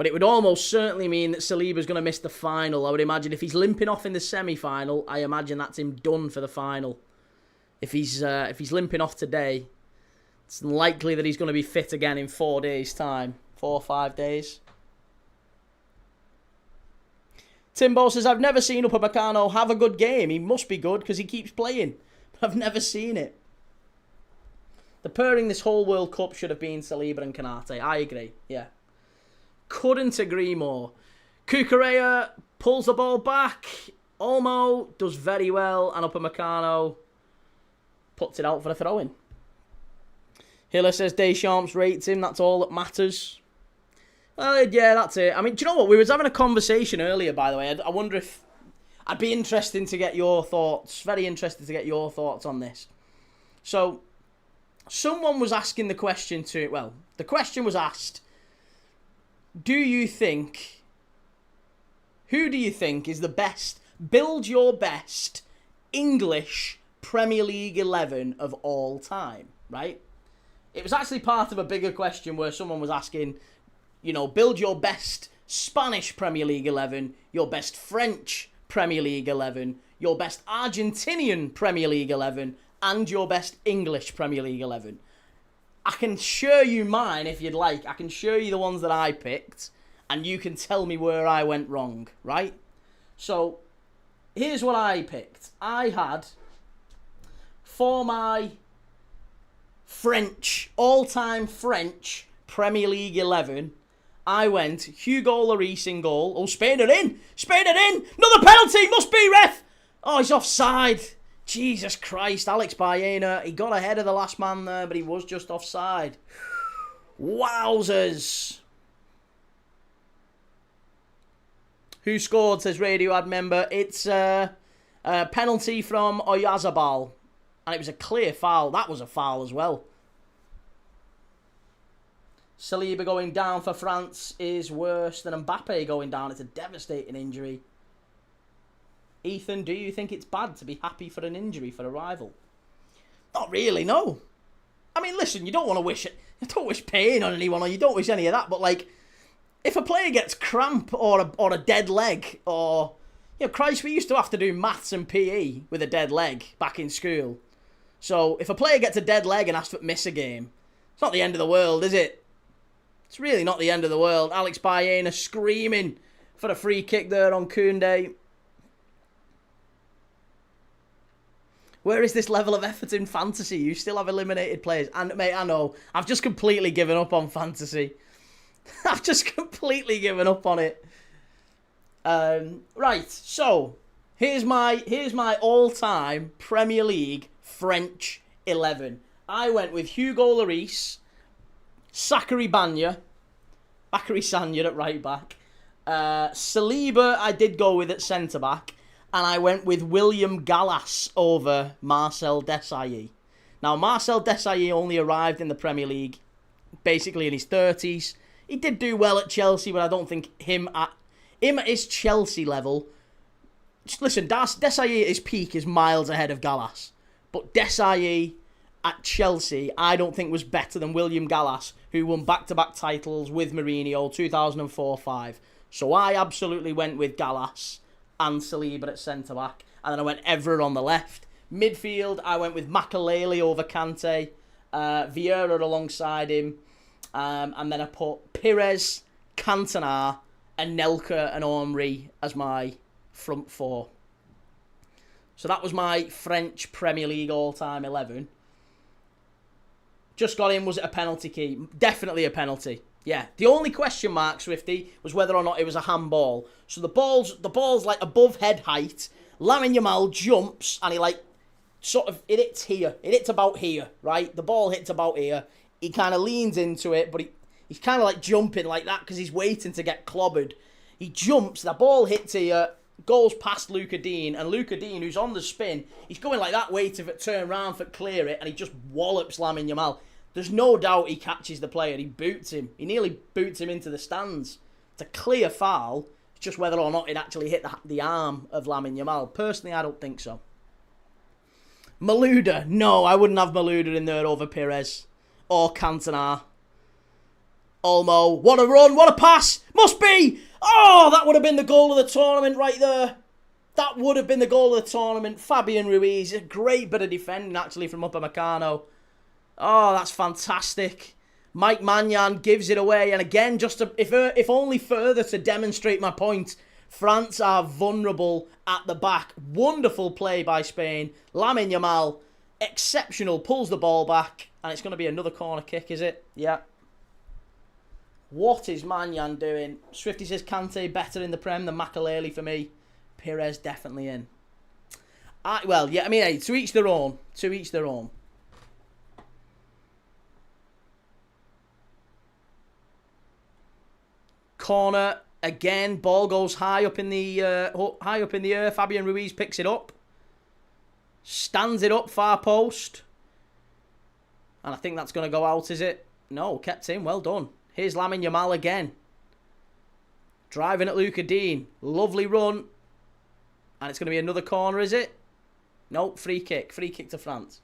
But it would almost certainly mean that Saliba's going to miss the final. I would imagine if he's limping off in the semi-final, I imagine that's him done for the final. If he's limping off today, it's likely that he's going to be fit again in 4 days' time. 4 or 5 days. Timbo says, I've never seen Upamecano have a good game. He must be good because he keeps playing. But I've never seen it. The pairing this whole World Cup should have been Saliba and Konate. I agree, yeah. Couldn't agree more. Cucurella pulls the ball back. Olmo does very well. And Upamecano puts it out for a throw-in. Hiller says Deschamps rates him. That's all that matters. Well, yeah, that's it. I mean, do you know what? We was having a conversation earlier, by the way. I wonder if... I'd be interested to get your thoughts. Very interested to get your thoughts on this. So, someone was asking the question to... Well, the question was asked... Do you think... Who do you think is the best... Build your best English Premier League 11 of all time, right? It was actually part of a bigger question where someone was asking, you know, build your best Spanish Premier League 11, your best French Premier League 11, your best Argentinian Premier League 11, and your best English Premier League 11. I can show you mine if you'd like. I can show you the ones that I picked, and you can tell me where I went wrong, right? So, here's what I picked. I had, for my French, all-time French Premier League 11, I went Hugo Lloris in goal. Oh, Spain are in! Spain are in! Another penalty! Must be, ref! Oh, he's offside. Jesus Christ, Alex Baena. He got ahead of the last man there, but he was just offside. Wowzers. Who scored, says Radio Ad member. It's a penalty from Oyarzabal. And it was a clear foul. That was a foul as well. Saliba going down for France is worse than Mbappe going down. It's a devastating injury. Ethan, do you think it's bad to be happy for an injury for a rival? Not really, no. I mean, listen, you don't want to wish it. You don't wish pain on anyone, or you don't wish any of that. But like, if a player gets cramp or a dead leg, or you know, Christ, we used to have to do maths and PE with a dead leg back in school. So if a player gets a dead leg and has to miss a game, it's not the end of the world, is it? It's really not the end of the world. Alex Baena screaming for a free kick there on Koundé. Where is this level of effort in fantasy? You still have eliminated players. And, mate, I know. I've just completely given up on fantasy. I've just completely given up on it. Right, so, here's my all-time Premier League French 11. I went with Hugo Lloris, Bakary Sagna at right back. Saliba I did go with at centre back. And I went with William Gallas over Marcel Desailly. Now, Marcel Desailly only arrived in the Premier League basically in his 30s. He did do well at Chelsea, but I don't think him at his Chelsea level... Listen, Desailly at his peak is miles ahead of Gallas. But Desailly at Chelsea, I don't think was better than William Gallas, who won back-to-back titles with Mourinho, 2004-05. So I absolutely went with Gallas and Saliba at centre-back. And then I went Evra on the left. Midfield, I went with Makelele over Kante. Vieira alongside him. And then I put Pires, Cantona, Anelka and Henry as my front four. So that was my French Premier League all-time 11. Just got in, was it a penalty key? Definitely a penalty. Yeah, the only question mark, Swifty, was whether or not it was a handball. So the ball's like above head height. Lamine Yamal jumps and he like sort of, it hits here. It hits about here, right? The ball hits about here. He kind of leans into it, but he's kind of like jumping like that because he's waiting to get clobbered. He jumps, the ball hits here, goes past Luca Dean, and Luca Dean, who's on the spin, he's going like that, waiting for it, turn around for clear it, and he just wallops Lamine Yamal. There's no doubt he catches the player. He boots him. He nearly boots him into the stands. It's a clear foul. It's just whether or not it actually hit the arm of Lamine Yamal. Personally, I don't think so. Malouda. No, I wouldn't have Malouda in there over Pires or Cantona. Olmo, what a run, what a pass. Must be. Oh, that would have been the goal of the tournament right there. That would have been the goal of the tournament. Fabian Ruiz, a great bit of defending actually from Upamecano. Oh, that's fantastic. Mike Maignan gives it away. And again, just to, if only further to demonstrate my point, France are vulnerable at the back. Wonderful play by Spain. Lamine Yamal, exceptional, pulls the ball back. And it's going to be another corner kick, is it? Yeah. What is Maignan doing? Swifty says Kante better in the Prem than Makelele for me. Perez definitely in. Well, yeah, I mean, hey, to each their own. To each their own. Corner again. Ball goes high up in the air. Fabian Ruiz picks it up. Stands it up far post. And I think that's going to go out, is it? No, kept in. Well done. Here's Lamine Yamal again. Driving at Luca Dean. Lovely run. And it's going to be another corner, is it? No, free kick. Free kick to France.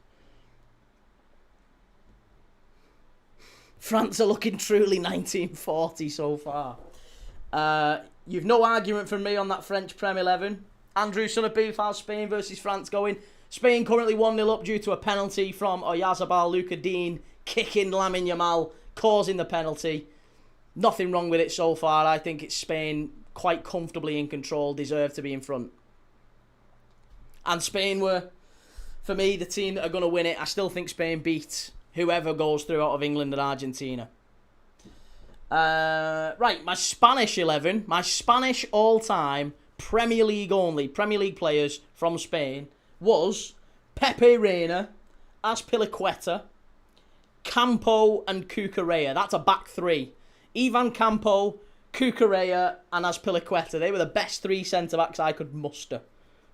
France are looking truly 1940 so far. You've no argument from me on that French Prem 11. Andrew, son of beef, how's Spain versus France going? Spain currently 1-0 up due to a penalty from Oyarzabal. Luca Dean kicking Lamine Yamal, causing the penalty. Nothing wrong with it so far. I think it's Spain quite comfortably in control, deserve to be in front. And Spain were, for me, the team that are going to win it. I still think Spain beat whoever goes through out of England and Argentina. Right, my Spanish 11, my Spanish all-time Premier League only, Premier League players from Spain was Pepe Reina, Azpilicueta, Campo and Cucurella. That's a back three. Ivan Campo, Cucurella and Azpilicueta. They were the best three centre-backs I could muster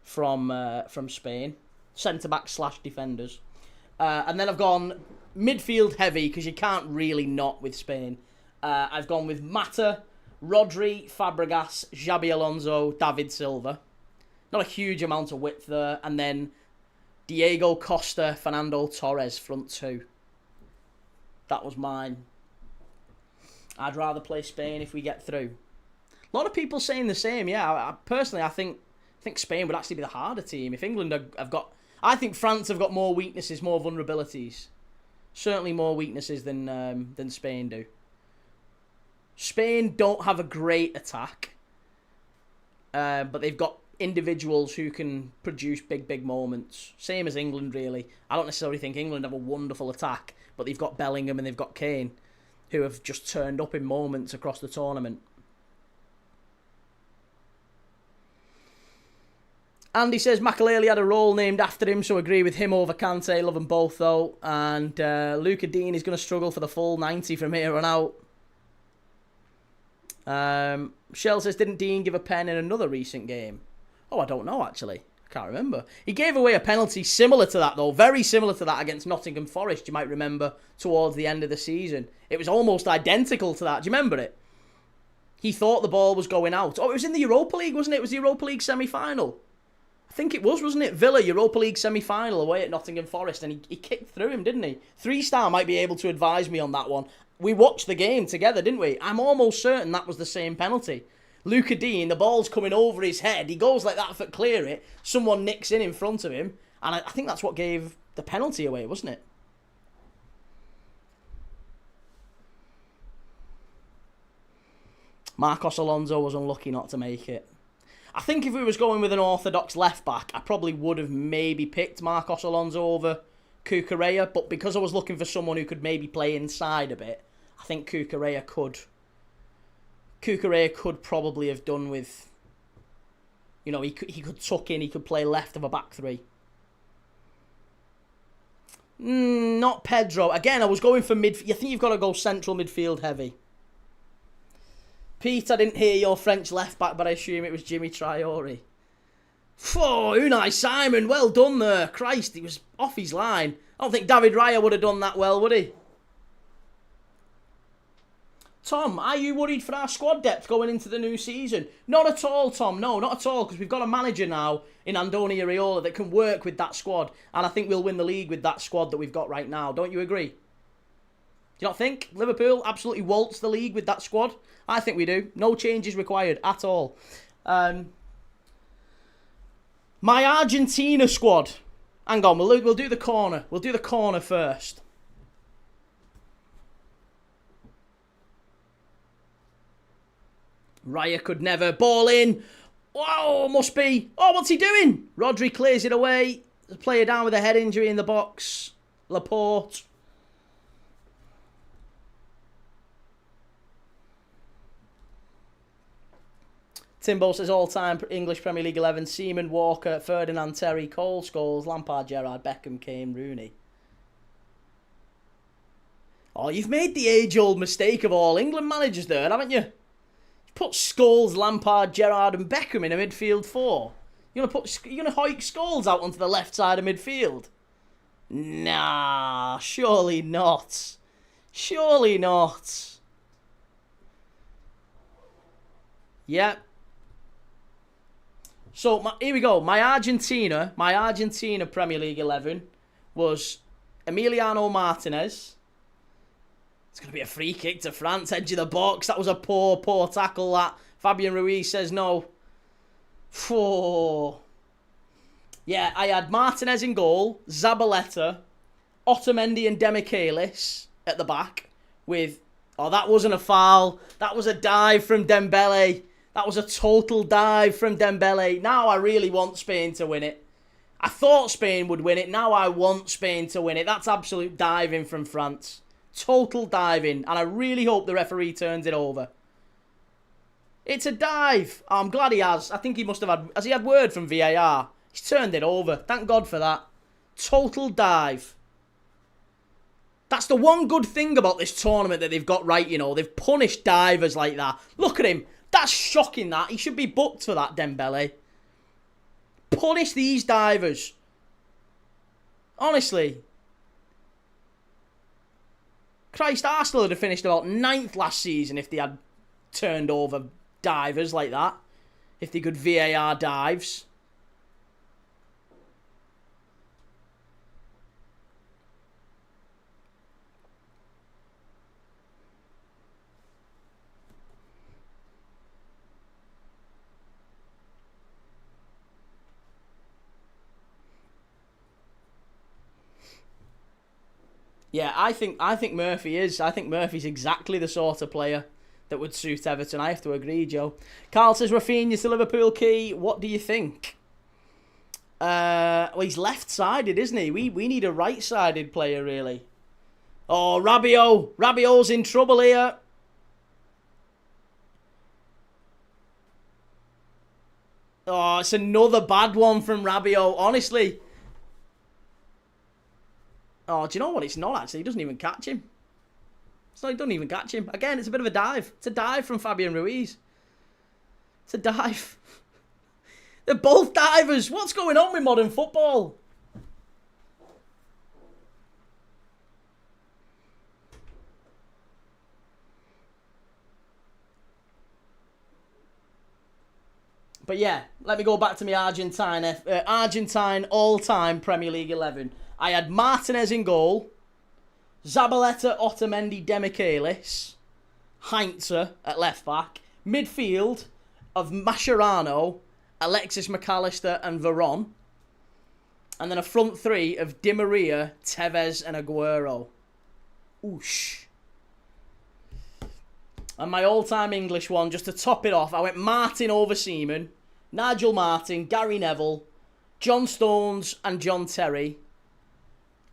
from Spain. Centre-backs / defenders. And then I've gone midfield heavy because you can't really not with Spain. I've gone with Mata, Rodri, Fabregas, Xabi Alonso, David Silva. Not a huge amount of width there. And then Diego Costa, Fernando Torres, front two. That was mine. I'd rather play Spain if we get through. A lot of people saying the same. Yeah, personally, I think Spain would actually be the harder team. If England have got... I think France have got more weaknesses, more vulnerabilities. Certainly more weaknesses than Spain do. Spain don't have a great attack. But they've got individuals who can produce big moments. Same as England, really. I don't necessarily think England have a wonderful attack, but they've got Bellingham and they've got Kane, who have just turned up in moments across the tournament. Andy says Makelele had a role named after him, so agree with him over Kante. Love them both, though. And Luca Dean is going to struggle for the full 90 from here on out. Shell says, didn't Dean give a pen in another recent game? Oh, I don't know, actually. I can't remember. He gave away a penalty similar to that, though. Very similar to that against Nottingham Forest, you might remember, towards the end of the season. It was almost identical to that. Do you remember it? He thought the ball was going out. Oh, it was in the Europa League, wasn't it? It was the Europa League semi-final. I think it was, wasn't it? Villa, Europa League semi-final away at Nottingham Forest, and he kicked through him, didn't he? 3-Star might be able to advise me on that one. We watched the game together, didn't we? I'm almost certain that was the same penalty. Luca Dean, the ball's coming over his head. He goes like that for clear it. Someone nicks in front of him. And I think that's what gave the penalty away, wasn't it? Marcos Alonso was unlucky not to make it. I think if we was going with an orthodox left-back, I probably would have maybe picked Marcos Alonso over Cucurella. But because I was looking for someone who could maybe play inside a bit, I think Cucurella could probably have done with, you know, he could tuck in, he could play left of a back three. Not Pedro. Again, I was going for mid. You think you've got to go central midfield heavy. Pete, I didn't hear your French left back, but I assume it was Jimmy Traore. Oh, Unai Simon, well done there. Christ, he was off his line. I don't think David Raya would have done that well, would he? Tom, are you worried for our squad depth going into the new season? Not at all, Tom. No, not at all, because we've got a manager now in Andoni Iraola that can work with that squad, and I think we'll win the league with that squad that we've got right now. Don't you agree? Do you not think Liverpool absolutely waltz the league with that squad? I think we do. No changes required at all. My Argentina squad. Hang on, we'll do the corner. We'll do the corner first. Raya could never. Ball in. Whoa, must be. Oh, what's he doing? Rodri clears it away. The player down with a head injury in the box. Laporte. Timbo says all-time English Premier League 11. Seaman, Walker, Ferdinand, Terry, Cole, Scholes, Lampard, Gerrard, Beckham, Kane, Rooney. Oh, you've made the age-old mistake of all England managers there, haven't you? You've put Scholes, Lampard, Gerrard and Beckham in a midfield four. You're going to hike Scholes out onto the left side of midfield? Nah, surely not. Surely not. Yep. So, here we go. My Argentina Premier League 11 was Emiliano Martinez. It's going to be a free kick to France, edge of the box. That was a poor tackle, that. Fabian Ruiz says no. Yeah, I had Martinez in goal, Zabaleta, Otamendi and Demichelis at the back with... Oh, that wasn't a foul. That was a dive from Dembele. That was a total dive from Dembele. Now I really want Spain to win it. I thought Spain would win it. Now I want Spain to win it. That's absolute diving from France. Total diving. And I really hope the referee turns it over. It's a dive. Oh, I'm glad he has. I think he must have had... Has he had word from VAR? He's turned it over. Thank God for that. Total dive. That's the one good thing about this tournament that they've got right, you know. They've punished divers like that. Look at him. That's shocking, that. He should be booked for that, Dembele. Punish these divers. Honestly. Christ, Arsenal would have finished about 9th last season if they had turned over divers like that. If they could VAR dives. Yeah, I think Murphy is. I think Murphy's exactly the sort of player that would suit Everton. I have to agree, Joe. Carl says Rafinha's the Liverpool key. What do you think? Well, he's left-sided, isn't he? We need a right-sided player, really. Oh, Rabiot. Rabiot's in trouble here. Oh, it's another bad one from Rabiot. Honestly. Oh, do you know what? It's not, actually. He doesn't even catch him. It's not, he doesn't even catch him. Again, it's a bit of a dive. It's a dive from Fabian Ruiz. It's a dive. They're both divers. What's going on with modern football? But yeah, let me go back to my Argentine all-time Premier League 11. I had Martinez in goal, Zabaleta, Otamendi, Demichelis, Heinze at left back, midfield of Mascherano, Alexis McAllister and Veron, and then a front three of Di Maria, Tevez and Aguero. Oosh. And my all-time English one, just to top it off, I went Martin over Seaman, Nigel Martin, Gary Neville, John Stones and John Terry,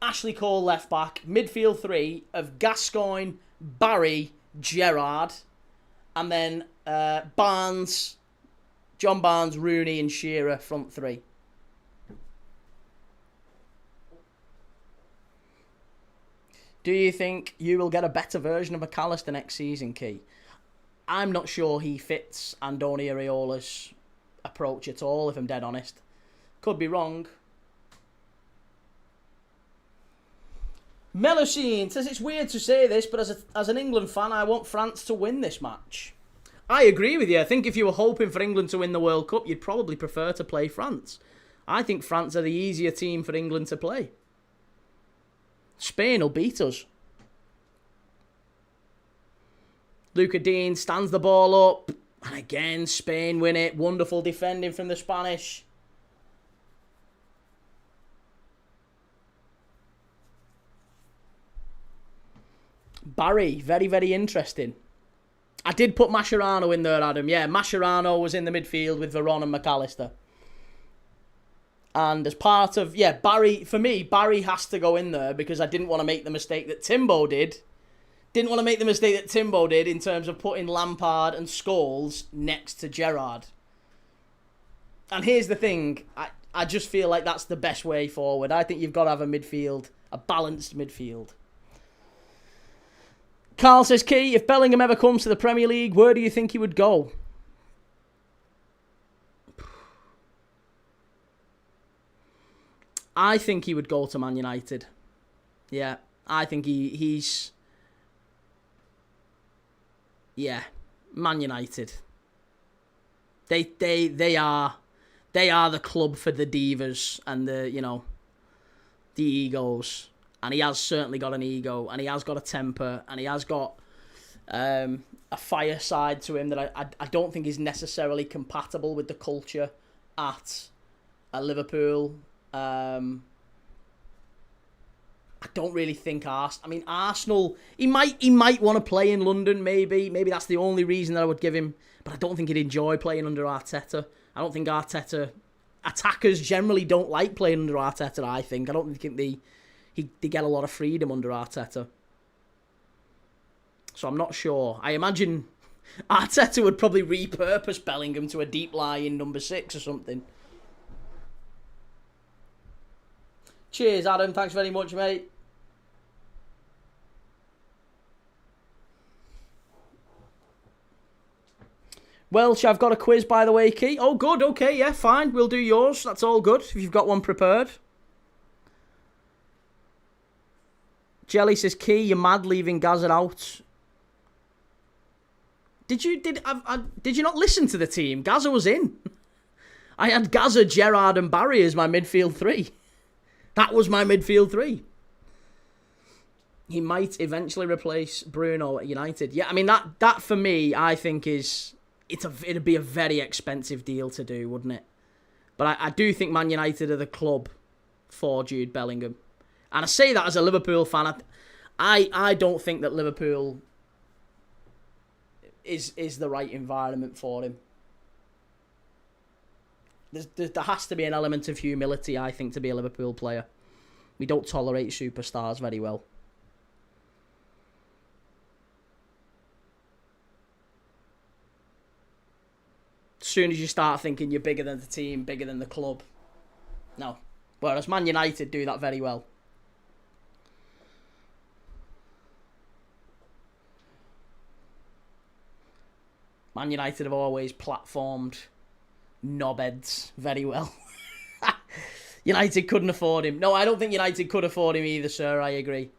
Ashley Cole left back, midfield three of Gascoigne, Barry, Gerrard, and then Barnes, John Barnes, Rooney and Shearer front three. Do you think you will get a better version of McAllister next season, Key? I'm not sure he fits Andoni Areola's approach at all, if I'm dead honest. Could be wrong. Melusine says, it's weird to say this, but as an England fan, I want France to win this match. I agree with you. I think if you were hoping for England to win the World Cup, you'd probably prefer to play France. I think France are the easier team for England to play. Spain will beat us. Luca Dean stands the ball up. And again, Spain win it. Wonderful defending from the Spanish. Barry, very, very interesting. I did put Mascherano in there, Adam. Yeah, Mascherano was in the midfield with Veron and McAllister. And as part of... Yeah, Barry... For me, Barry has to go in there because I didn't want to make the mistake that Timbo did. Didn't want to make the mistake that Timbo did in terms of putting Lampard and Scholes next to Gerrard. And here's the thing. I just feel like that's the best way forward. I think you've got to have a midfield, a balanced midfield. Carl says, Key, if Bellingham ever comes to the Premier League, where do you think he would go? I think he would go to Man United. Yeah, I think he's... Yeah, Man United. They are the club for the divas and the, you know, the egos. And he has certainly got an ego, and he has got a temper, and he has got a fire side to him that I don't think is necessarily compatible with the culture at Liverpool. I don't really think Arsenal. He might want to play in London. Maybe that's the only reason that I would give him. But I don't think he'd enjoy playing under Arteta. I don't think Arteta. Attackers generally don't like playing under Arteta. I don't think they get a lot of freedom under Arteta. So I'm not sure. I imagine Arteta would probably repurpose Bellingham to a deep lying number 6 or something. Cheers, Adam. Thanks very much, mate. Welsh, I've got a quiz, by the way, Key. Oh, good. Okay, yeah, fine. We'll do yours. That's all good, if you've got one prepared. Jelly says, Key, you're mad leaving Gaza out. Did you not listen to the team? Gaza was in. I had Gaza, Gerrard and Barry as my midfield 3. That was my midfield 3. He might eventually replace Bruno at United. Yeah, I mean, that for me, I think it'd be a very expensive deal to do, wouldn't it? But I do think Man United are the club for Jude Bellingham. And I say that as a Liverpool fan. I don't think that Liverpool is the right environment for him. There has to be an element of humility, I think, to be a Liverpool player. We don't tolerate superstars very well. As soon as you start thinking you're bigger than the team, bigger than the club. No. Whereas Man United do that very well. Man United have always platformed knobheads very well. United couldn't afford him. No, I don't think United could afford him either, sir. I agree.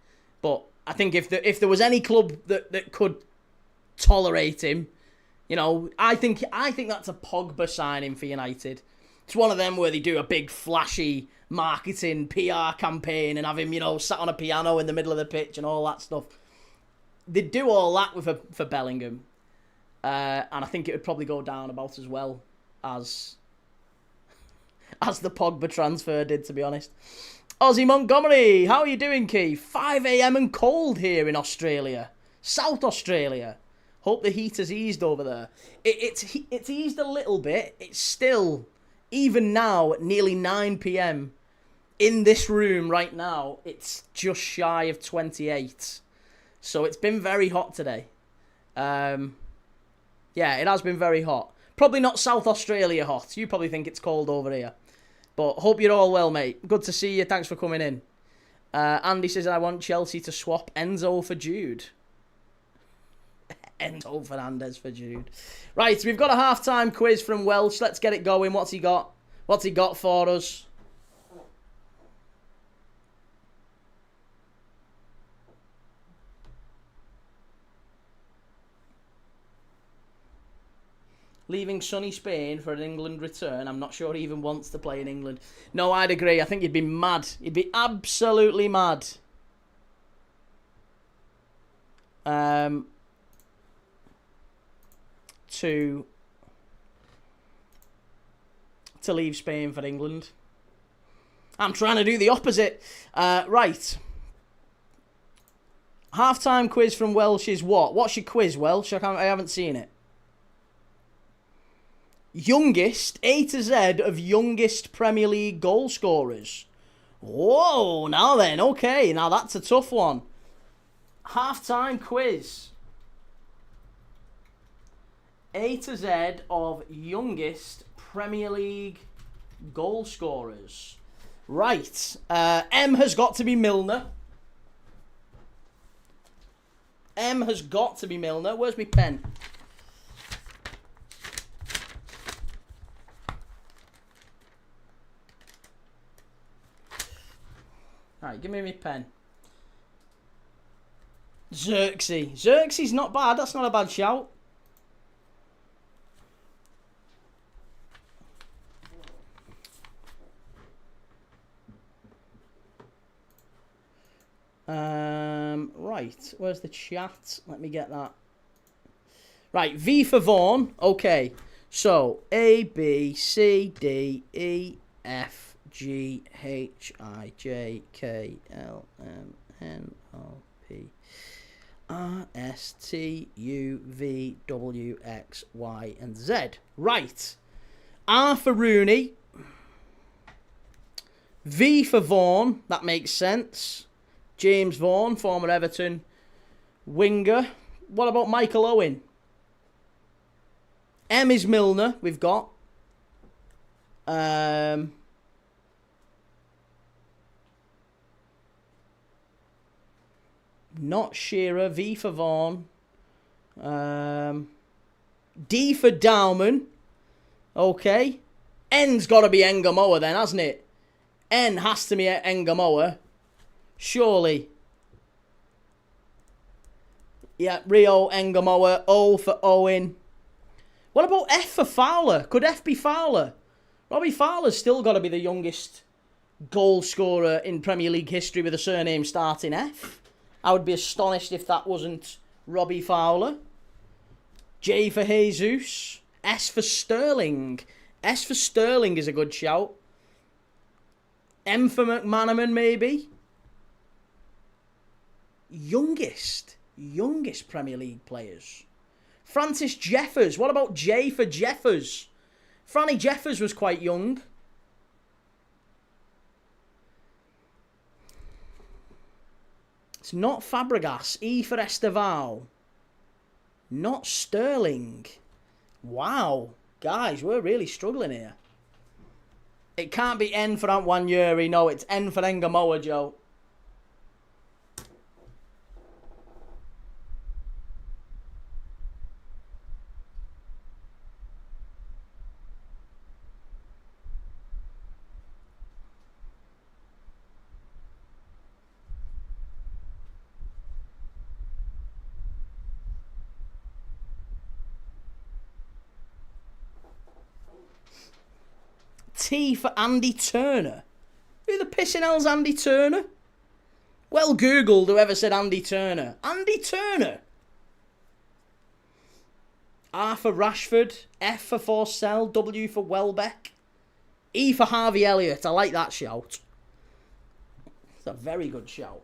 But I think if there was any club that could tolerate him, you know, I think that's a Pogba signing for United. It's one of them where they do a big flashy marketing PR campaign and have him, you know, sat on a piano in the middle of the pitch and all that stuff. They'd do all that for Bellingham. And I think it would probably go down about as well as the Pogba transfer did, to be honest. Ozzy Montgomery, how are you doing, Key? 5 a.m. and cold here in Australia. South Australia. Hope the heat has eased over there. It's eased a little bit. It's still, even now, at nearly 9 p.m, in this room right now, it's just shy of 28. So it's been very hot today. Yeah, it has been very hot. Probably not South Australia hot. You probably think it's cold over here. But hope you're all well, mate. Good to see you. Thanks for coming in. Andy says, I want Chelsea to swap Enzo for Jude. Enzo Fernandez for Jude. Right, we've got a half-time quiz from Welsh. Let's get it going. What's he got? What's he got for us? Leaving sunny Spain for an England return. I'm not sure he even wants to play in England. No, I'd agree. I think you'd be mad. You'd be absolutely mad. to leave Spain for England. I'm trying to do the opposite. Right. Halftime quiz from Welsh is what? What's your quiz, Welsh? I haven't seen it. Youngest, A to Z of youngest Premier League goal scorers. Whoa, now then, okay, now that's a tough one. Halftime quiz. A to Z of youngest Premier League goal scorers. Right, M has got to be Milner. M has got to be Milner. Where's my pen? Alright, give me my pen. Xerxes. Xerxes not bad. That's not a bad shout. Right. Where's the chat? Let me get that. Right. V for Vaughan. Okay. So, A, B, C, D, E, F, G, H, I, J, K, L, M, N, O, P, R, S, T, U, V, W, X, Y, and Z. Right. R for Rooney. V for Vaughan. That makes sense. James Vaughan, former Everton winger. What about Michael Owen? M is Milner, we've got. Not Shearer. V for Vaughan. D for Dowman. Okay. N's got to be Engamoa then, hasn't it? N has to be Engamoa. Surely. Yeah, Rio, Engamoa. O for Owen. What about F for Fowler? Could F be Fowler? Robbie Fowler's still got to be the youngest goal scorer in Premier League history with a surname starting F. I would be astonished if that wasn't Robbie Fowler. J for Jesus. S for Sterling. S for Sterling is a good shout. M for McManaman, maybe. Youngest Premier League players. Francis Jeffers. What about J for Jeffers? Franny Jeffers was quite young. It's not Fabregas. E for Esteval. Not Sterling. Wow. Guys, we're really struggling here. It can't be N for Antwan-Yuri. No, it's N for Engamoa, Joe. T for Andy Turner. Who the pissing hell's Andy Turner? Well googled whoever said Andy Turner. Andy Turner. R for Rashford. F for Forsell. W for Welbeck. E for Harvey Elliott. I like that shout. It's a very good shout.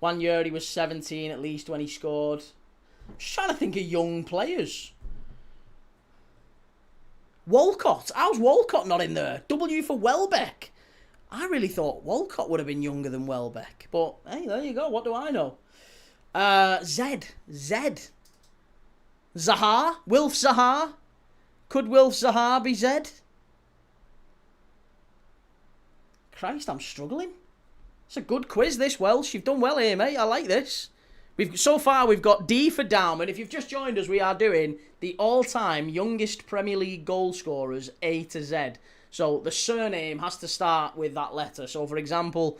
Wan-Yuri was 17 at least when he scored. I'm just trying to think of young players. Walcott. How's Walcott not in there? W for Welbeck. I really thought Walcott would have been younger than Welbeck. But, hey, there you go. What do I know? Z. Zaha. Wilf Zaha. Could Wilf Zaha be Z? Christ, I'm struggling. It's a good quiz, this, Welsh. You've done well here, mate. I like this. So far, we've got D for Dowman. If you've just joined us, we are doing the all-time youngest Premier League goal scorers, A to Z. So the surname has to start with that letter. So, for example,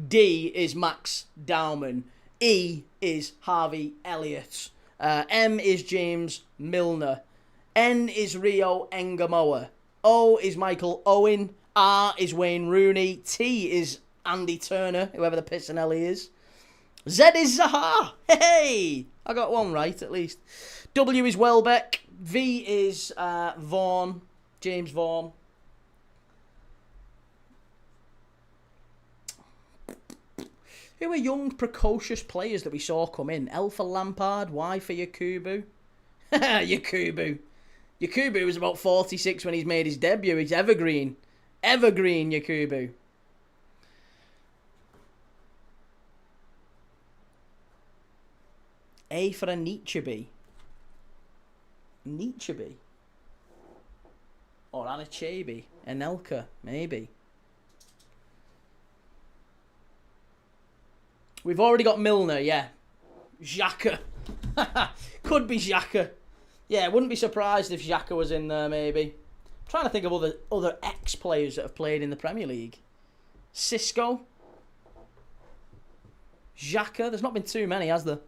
D is Max Dowman. E is Harvey Elliott. M is James Milner. N is Rio Engamoa. O is Michael Owen. R is Wayne Rooney. T is Andy Turner, whoever the pissing hell he is. Z is Zaha. Hey! I got one right, at least. W is Welbeck. V is Vaughan. James Vaughan. Who are young, precocious players that we saw come in? L for Lampard. Y for Yakubu. Yakubu. Yakubu was about 46 when he's made his debut. He's evergreen. Evergreen, Yakubu. A for a Nietzsche. Nietzsche. Or Anachabi. Anelka, maybe. We've already got Milner, yeah. Xhaka. Could be Xhaka. Yeah, wouldn't be surprised if Xhaka was in there, maybe. I'm trying to think of other ex-players that have played in the Premier League. Cisco. Xhaka. There's not been too many, has there?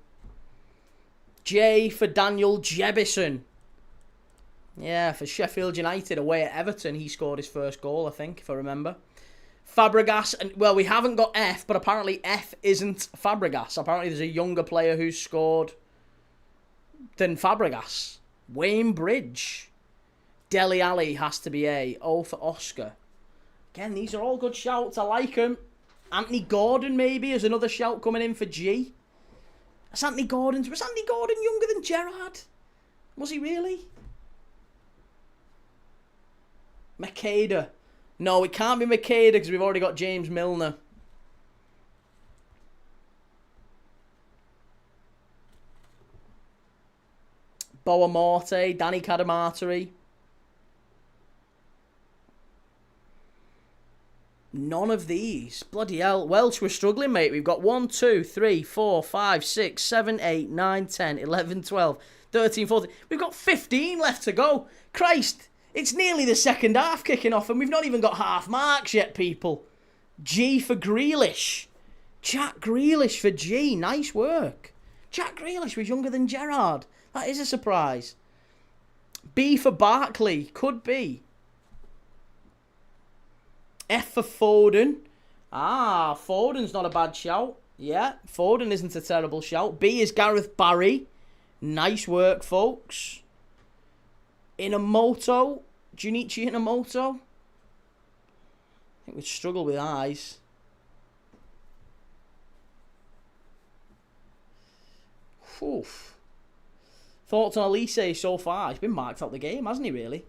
J for Daniel Jebison. Yeah, for Sheffield United away at Everton, he scored his first goal, I think, if I remember. Fabregas, and well, we haven't got F, but apparently F isn't Fabregas. Apparently there's a younger player who's scored than Fabregas. Wayne Bridge. Dele Alli has to be A. O for Oscar. Again, these are all good shouts. I like them. Anthony Gordon, maybe, is another shout coming in for G. Was Anthony Gordon younger than Gerrard? Was he really? Makeda. No, it can't be Makeda because we've already got James Milner. Boa Morte, Danny Cadamarteri. None of these. Bloody hell. Welsh, we're struggling, mate. We've got 1, 2, 3, 4, 5, 6, 7, 8, 9, 10, 11, 12, 13, 14. We've got 15 left to go. Christ. It's nearly the second half kicking off and we've not even got half marks yet, people. G for Grealish. Jack Grealish for G. Nice work. Jack Grealish was younger than Gerrard. That is a surprise. B for Barkley. Could be. F for Foden. Ah, Foden's not a bad shout. Yeah, Foden isn't a terrible shout. B is Gareth Barry. Nice work, folks. Inamoto. Junichi Inamoto. I think we'd struggle with eyes. Oof. Thoughts on Elise so far? He's been marked out the game, hasn't he, really?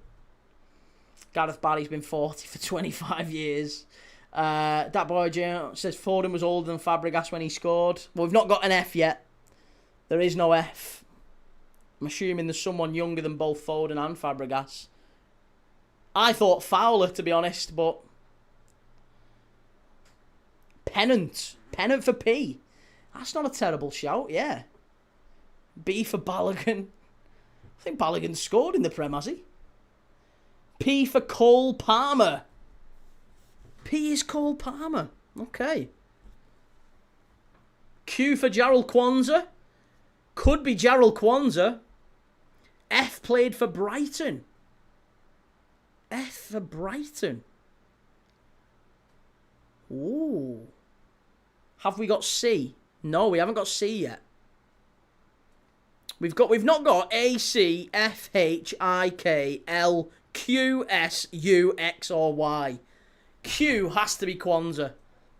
Gareth Barry's been 40 for 25 years. That boy says Foden was older than Fabregas when he scored. Well, we've not got an F yet. There is no F. I'm assuming there's someone younger than both Foden and Fabregas. I thought Fowler, to be honest, but... Pennant. Pennant for P. That's not a terrible shout, yeah. B for Balogun. I think Balogun scored in the Prem, has he? P for Cole Palmer. P is Cole Palmer. Okay. Q for Jarrell Kwanzaa. Could be Jarrell Kwanzaa. F played for Brighton. F for Brighton. Ooh. Have we got C? No, we haven't got C yet. We've not got A, C, F, H, I, K, L, Q, S, U, X, or Y. Q has to be Kwanzaa.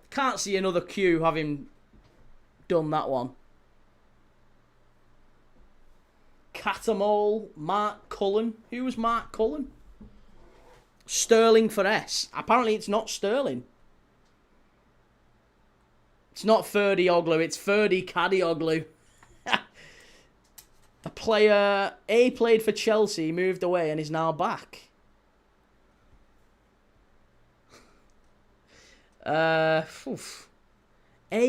Can't see another Q having done that one. Catamol, Mark Cullen. Who was Mark Cullen? Sterling for S. Apparently it's not Sterling. It's not Ferdy Oglu, it's Ferdy Kadioglu. The player A played for Chelsea, moved away and is now back. A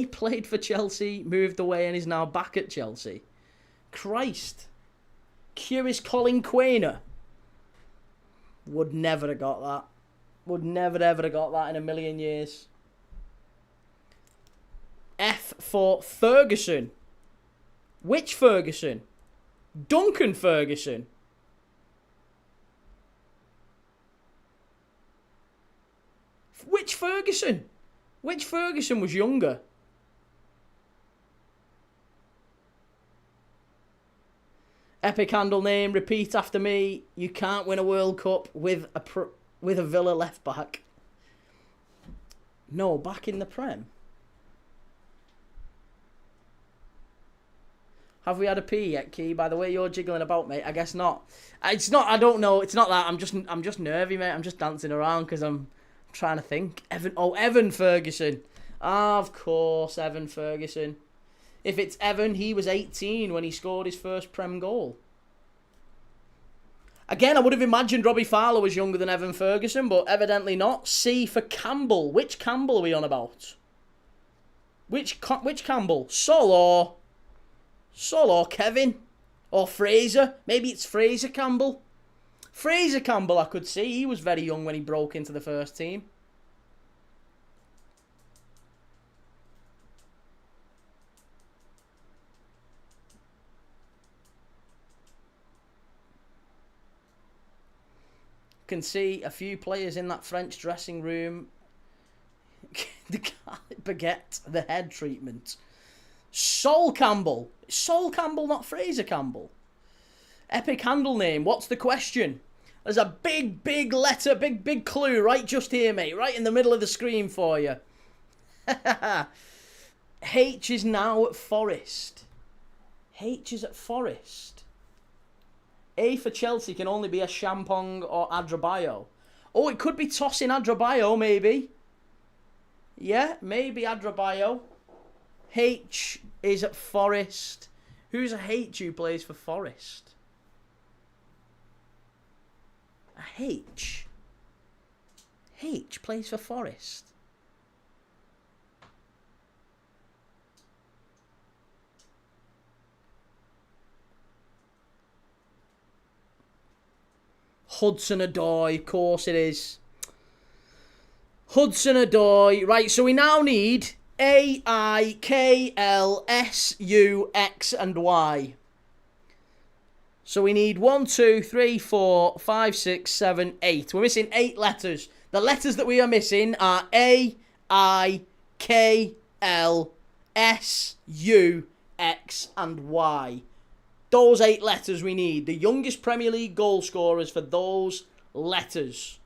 played for Chelsea, moved away and is now back at Chelsea. Christ. Q is Colin Quainer. Would never have got that. Would never ever have got that in a million years. F for Ferguson. Which Ferguson? Duncan Ferguson. Which Ferguson? Which Ferguson was younger? Epic handle name. Repeat after me. You can't win a World Cup with a Villa left back. No, back in the Prem. Have we had a pee yet, Key? By the way you're jiggling about, mate. I guess not. It's not. I don't know. It's not that. I'm just nervy, mate. I'm just dancing around because I'm trying to think. Evan Ferguson. Ah, of course, Evan Ferguson. If it's Evan, he was 18 when he scored his first Prem goal. Again, I would have imagined Robbie Fowler was younger than Evan Ferguson, but evidently not. C for Campbell. Which Campbell are we on about? Which Campbell? Sol or Kevin? Or Fraser? Maybe it's Fraser Campbell. Fraser Campbell, I could see. He was very young when he broke into the first team. Can see a few players in that French dressing room. Baguette, the head treatment. Sol Campbell. Sol Campbell, not Fraser Campbell. Epic handle name. What's the question? There's a big letter, big clue right just here, mate. Right in the middle of the screen for you. H is now at Forest. H is at Forest. A for Chelsea can only be a Champong or Adrabayo. Oh, it could be tossing Adrabayo, maybe. Yeah, maybe Adrabayo. H is at Forest. Who's a H who plays for Forest? A H? H plays for Forest. Hudson-Odoi, of course it is. Hudson-Odoi. Right, so we now need A, I, K, L, S, U, X, and Y. So we need 1, 2, 3, 4, 5, 6, 7, 8. We're missing 8 letters. The letters that we are missing are A, I, K, L, S, U, X, and Y. Those 8 letters we need. The youngest Premier League goal scorers for those letters.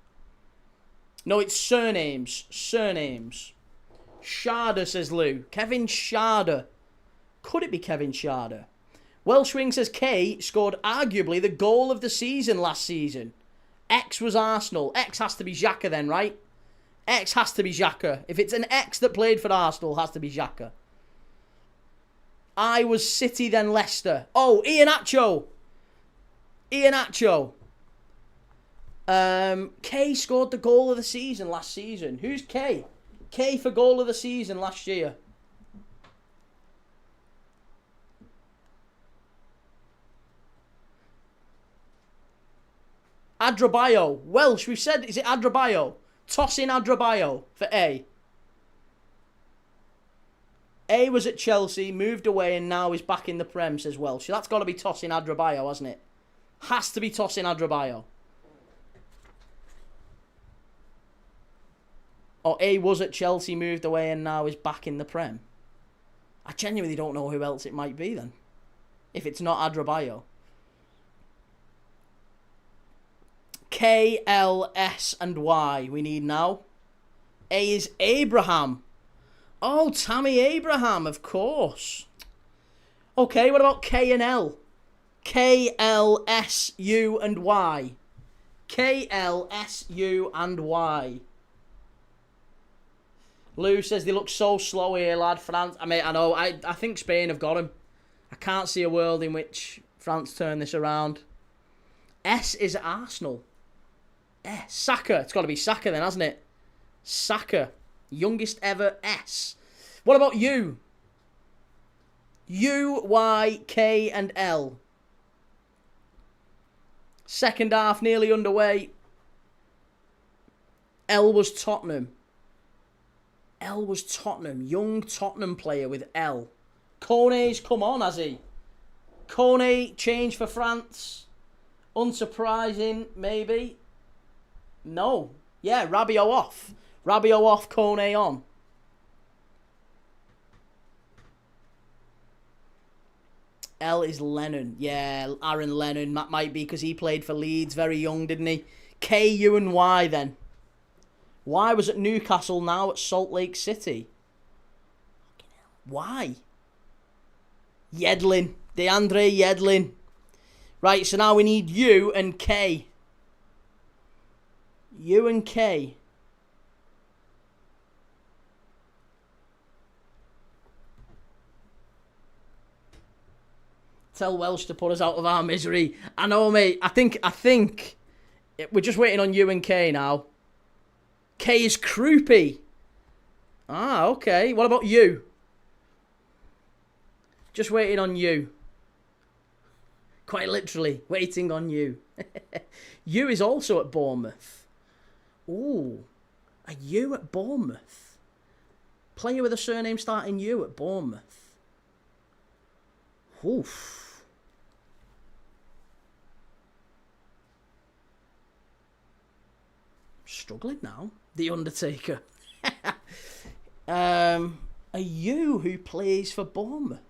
No, it's surnames. Surnames. Sharder, says Lou. Kevin Sharder. Could it be Kevin Sharder? Welshwing says K scored arguably the goal of the season last season. X was Arsenal. X has to be Xhaka then, right? X has to be Xhaka. If it's an X that played for Arsenal, it has to be Xhaka. I was City, then Leicester. Oh, Iheanacho. Iheanacho. K scored the goal of the season last season. Who's K? K for goal of the season last year. Adrabayo. Welsh, we've said, is it Adrabayo? Toss in Adrabayo for A. A was at Chelsea, moved away, and now is back in the Prem, says Welsh. So that's got to be tossing Adrabayo, hasn't it? Has to be tossing Adrabayo. Or A was at Chelsea, moved away, and now is back in the Prem. I genuinely don't know who else it might be then. If it's not Adrabayo. K, L, S, and Y we need now. A is Abraham. Oh, Tammy Abraham, of course. Okay, what about K and L? K, L, S, U, and Y. K, L, S, U, and Y. Lou says they look so slow here, lad. France, I mean, I know. I think Spain have got him. I can't see a world in which France turn this around. S is Arsenal. S. Saka. It's got to be Saka then, hasn't it? Saka. Youngest ever S. What about U? U, Y, K, and L. Second half nearly underway. L was Tottenham. L was Tottenham. Young Tottenham player with L. Kone's come on, has he? Kone changed for France. Unsurprising, maybe. No. Yeah, Rabiot off. Rabiot off, Kone on. L is Lennon. Yeah, Aaron Lennon. That might be because he played for Leeds very young, didn't he? K, U, and Y then. Y was at Newcastle, now at Salt Lake City. Why? Yedlin. DeAndre Yedlin. Right, so now we need U and K. U and K. Tell Welsh to put us out of our misery. I know, mate. I think we're just waiting on U and K now. K is Croupy. Ah, okay. What about you? Just waiting on you. Quite literally, waiting on you. You is also at Bournemouth. Ooh, are you at Bournemouth? Player with a surname starting U at Bournemouth. Oof. Struggling now. The Undertaker. A U who plays for Bournemouth.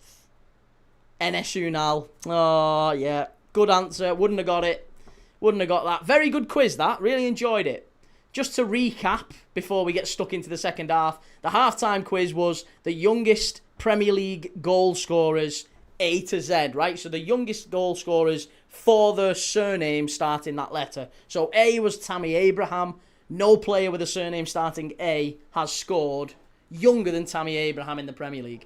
NS Unal. Oh, yeah. Good answer. Wouldn't have got it. Wouldn't have got that. Very good quiz, that. Really enjoyed it. Just to recap, before we get stuck into the second half, the halftime quiz was the youngest Premier League goal scorers A to Z, right? So the youngest goal scorers for their surname starting that letter. So A was Tammy Abraham. No player with a surname starting A has scored younger than Tammy Abraham in the Premier League.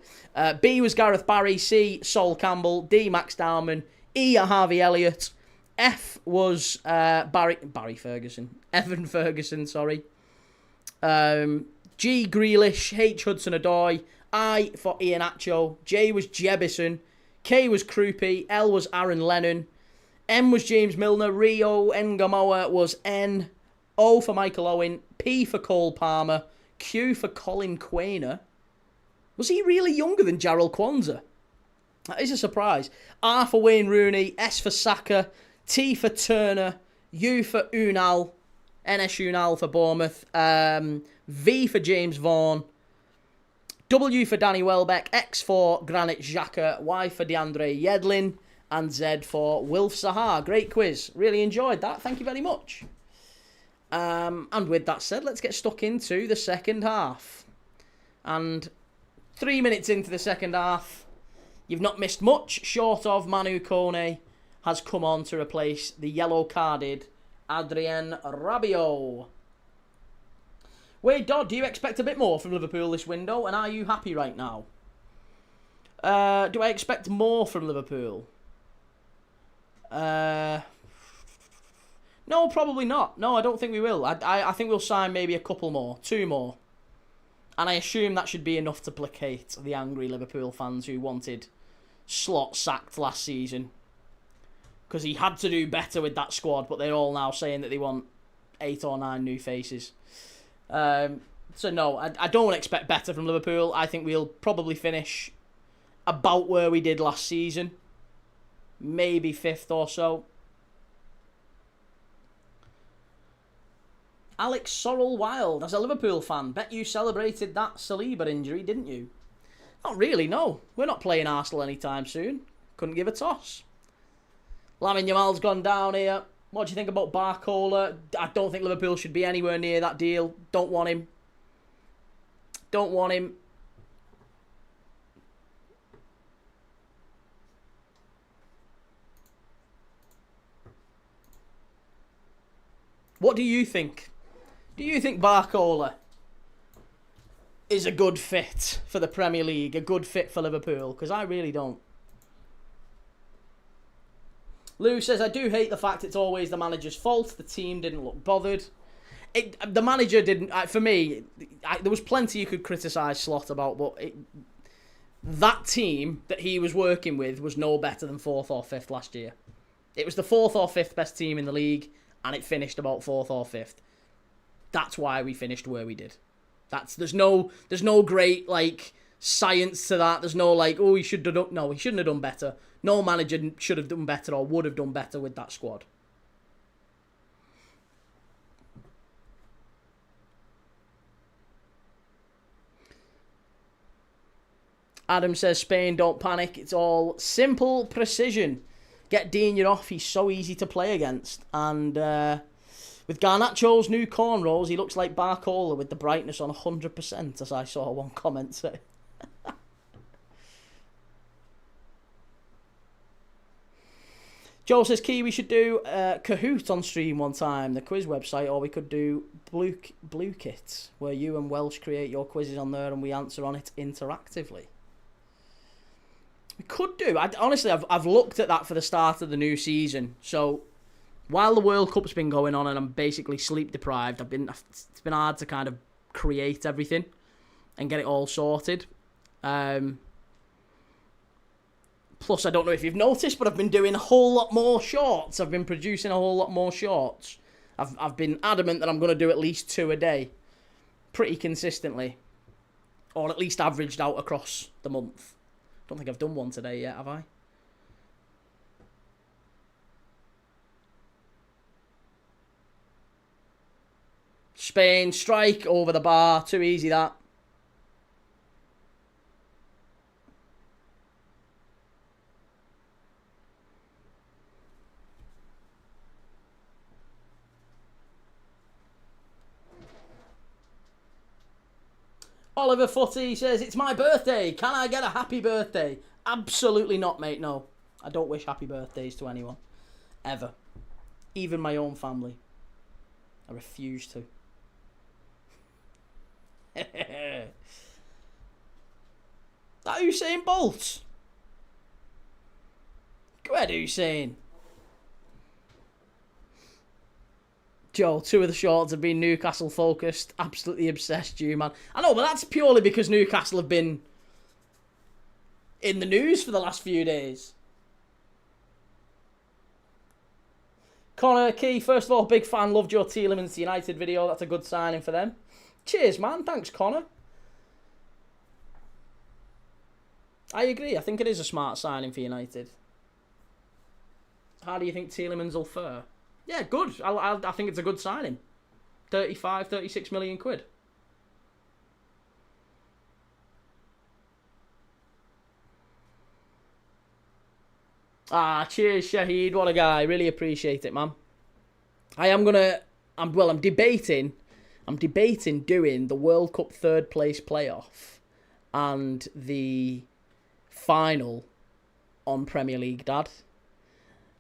B was Gareth Barry. C, Sol Campbell. D, Max Dowman. E, Harvey Elliott. F was Barry Ferguson. Evan Ferguson, sorry. G, Grealish. H, Hudson-Odoi. I for Iheanacho. J was Jebison. K was Croupy. L was Aaron Lennon. M was James Milner. Rio Ngamoa was N. O for Michael Owen. P for Cole Palmer. Q for Colin Quainer. Was he really younger than Jarrell Kwanzaa? That is a surprise. R for Wayne Rooney. S for Saka. T for Turner. U for Unal. NS Unal for Bournemouth. V for James Vaughan. W for Danny Welbeck. X for Granit Xhaka. Y for DeAndre Yedlin. And Z for Wilf Zaha. Great quiz. Really enjoyed that. Thank you very much. And with that said, let's get stuck into the second half. And 3 minutes into the second half, you've not missed much, short of Manu Kone has come on to replace the yellow-carded Adrien Rabiot. Wade Dodd, do you expect a bit more from Liverpool this window, and are you happy right now? Do I expect more from Liverpool? No, probably not. No, I don't think we will. I think we'll sign maybe a couple more. 2 more. And I assume that should be enough to placate the angry Liverpool fans who wanted Slot sacked last season. Because he had to do better with that squad, but they're all now saying that they want 8 or 9 new faces. So no, I don't expect better from Liverpool. I think we'll probably finish about where we did last season. Maybe 5th or so. Alex Sorrell Wild, as a Liverpool fan, bet you celebrated that Saliba injury, didn't you? Not really, no. We're not playing Arsenal anytime soon. Couldn't give a toss. Lamine Yamal's gone down here. What do you think about Barcola? I don't think Liverpool should be anywhere near that deal. Don't want him. Don't want him. What do you think? Do you think Barcola is a good fit for the Premier League, a good fit for Liverpool? Because I really don't. Lou says, I do hate the fact it's always the manager's fault. The team didn't look bothered. The manager didn't, for me, there was plenty you could criticise Slot about, but that team that he was working with was no better than 4th or 5th last year. It was the 4th or 5th best team in the league, and it finished about 4th or 5th. That's why we finished where we did. There's no great science to that. There's no oh, he should have done. No, he shouldn't have done better. No manager should have done better or would have done better with that squad. Adam says, Spain, don't panic. It's all simple precision. Get Digne off. He's so easy to play against. And with Garnacho's new cornrows, he looks like Barcola with the brightness on 100%, as I saw one comment say. Joel says, Key, we should do Kahoot on stream one time, the quiz website, or we could do Blue Kit, where you and Welsh create your quizzes on there and we answer on it interactively. We could do. Honestly, I've looked at that for the start of the new season. So while the World Cup's been going on and I'm basically sleep deprived, it's been hard to kind of create everything and get it all sorted. Plus, I don't know if you've noticed, but I've been doing a whole lot more shorts. I've been producing a whole lot more shorts. I've been adamant that I'm going to do at least 2 a day. Pretty consistently. Or at least averaged out across the month. Don't think I've done one today yet, have I? Spain, strike over the bar. Too easy, that. Oliver Footy says, it's my birthday. Can I get a happy birthday? Absolutely not, mate. No. I don't wish happy birthdays to anyone. Ever. Even my own family. I refuse to. That Usain Bolt? Go ahead, Usain. Joe, 2 of the shorts have been Newcastle focused. Absolutely obsessed, you man. I know, but that's purely because Newcastle have been in the news for the last few days. Connor Key, first of all, big fan. Loved your Tielemans United video. That's a good signing for them. Cheers, man. Thanks, Connor. I agree. I think it is a smart signing for United. How do you think Tielemans will fare? Yeah, good. I think it's a good signing. 35, 36 million quid. Ah, cheers, Shahid. What a guy. Really appreciate it, man. I'm debating doing the World Cup 3rd place playoff and the final on Premier League, Dad.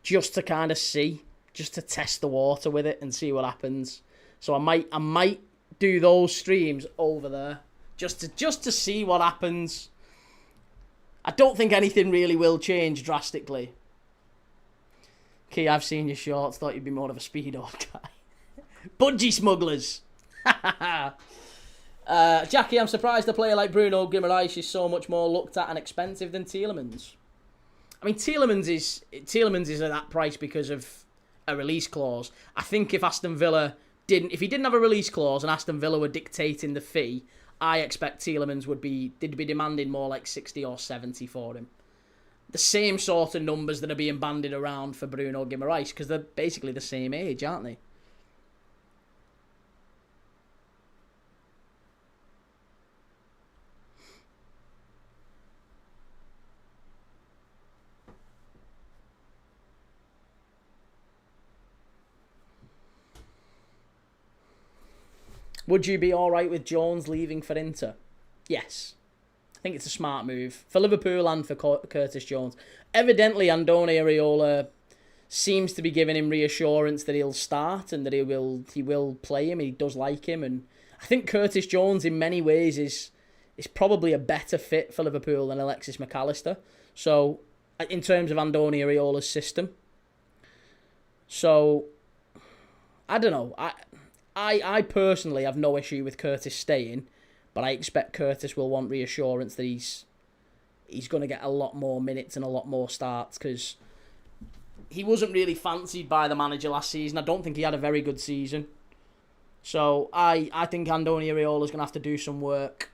Just to kind of see. Just to test the water with it and see what happens. So I might do those streams over there just to see what happens. I don't think anything really will change drastically. Key, I've seen your shorts. Thought you'd be more of a speedo guy. Budgie smugglers. Jackie, I'm surprised a player like Bruno Guimaraes is so much more looked at and expensive than Tielemans. I mean, Tielemans is at that price because of a release clause. I think if he didn't have a release clause and Aston Villa were dictating the fee, I expect Tielemans would be demanding more like 60 or 70 for him. The same sort of numbers that are being bandied around for Bruno Guimaraes, because they're basically the same age, aren't they? Would you be alright with Jones leaving for Inter? Yes. I think it's a smart move. For Liverpool and for Curtis Jones. Evidently, Andoni Areola seems to be giving him reassurance that he'll start and that he will play him. He does like him. And I think Curtis Jones, in many ways, is probably a better fit for Liverpool than Alexis McAllister. So, in terms of Andoni Areola's system. So, I don't know. I personally have no issue with Curtis staying, but I expect Curtis will want reassurance that he's going to get a lot more minutes and a lot more starts, because he wasn't really fancied by the manager last season. I don't think he had a very good season. So I think Andoni Areola's going to have to do some work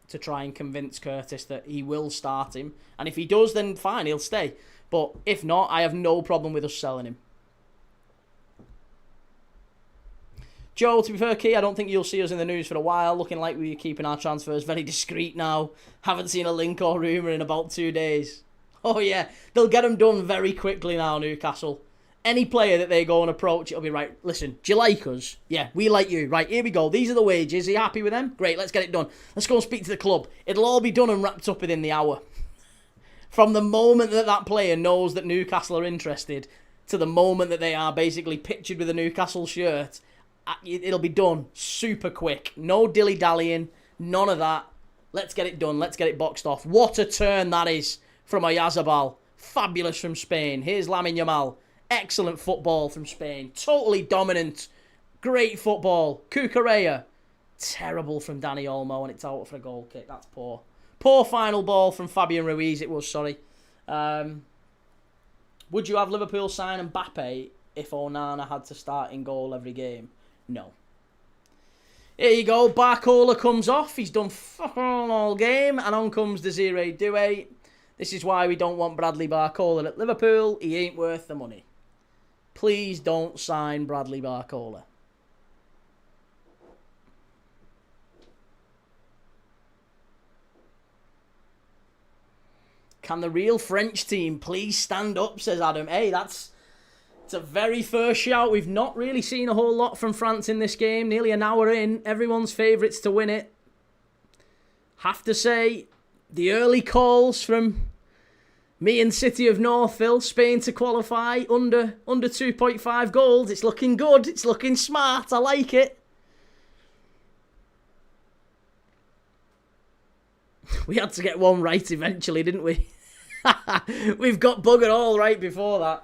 to try and convince Curtis that he will start him. And if he does, then fine, he'll stay. But if not, I have no problem with us selling him. Joe, to be fair, Key, I don't think you'll see us in the news for a while. Looking like we're keeping our transfers very discreet now. Haven't seen a link or rumour in about 2 days. Oh yeah, they'll get them done very quickly now, Newcastle. Any player that they go and approach, it'll be right. Listen, do you like us? Yeah, we like you. Right, here we go. These are the wages. Are you happy with them? Great, let's get it done. Let's go and speak to the club. It'll all be done and wrapped up within the hour. From the moment that that player knows that Newcastle are interested to the moment that they are basically pictured with a Newcastle shirt, it'll be done super quick. No dilly-dallying, none of that. Let's get it done. Let's get it boxed off. What a turn that is from Oyarzabal. Fabulous from Spain. Here's Lamine Yamal. Excellent football from Spain. Totally dominant. Great football. Cucurella. Terrible from Dani Olmo, and it's out for a goal kick. That's poor. Poor final ball from Fabian Ruiz. It was, sorry. Would you have Liverpool sign Mbappe if Onana had to start in goal every game? No. Here you go. Barcola comes off. He's done fuck all game, and on comes Desiree Doué. This is why we don't want Bradley Barcola at Liverpool. He ain't worth the money. Please don't sign Bradley Barcola. Can the real French team please stand up, says Adam. Hey, it's a very first shout. We've not really seen a whole lot from France in this game. Nearly an hour in. Everyone's favourites to win it. Have to say, the early calls from me and City of Northville, Spain to qualify under 2.5 goals. It's looking good. It's looking smart. I like it. We had to get one right eventually, didn't we? We've got bugger all right before that.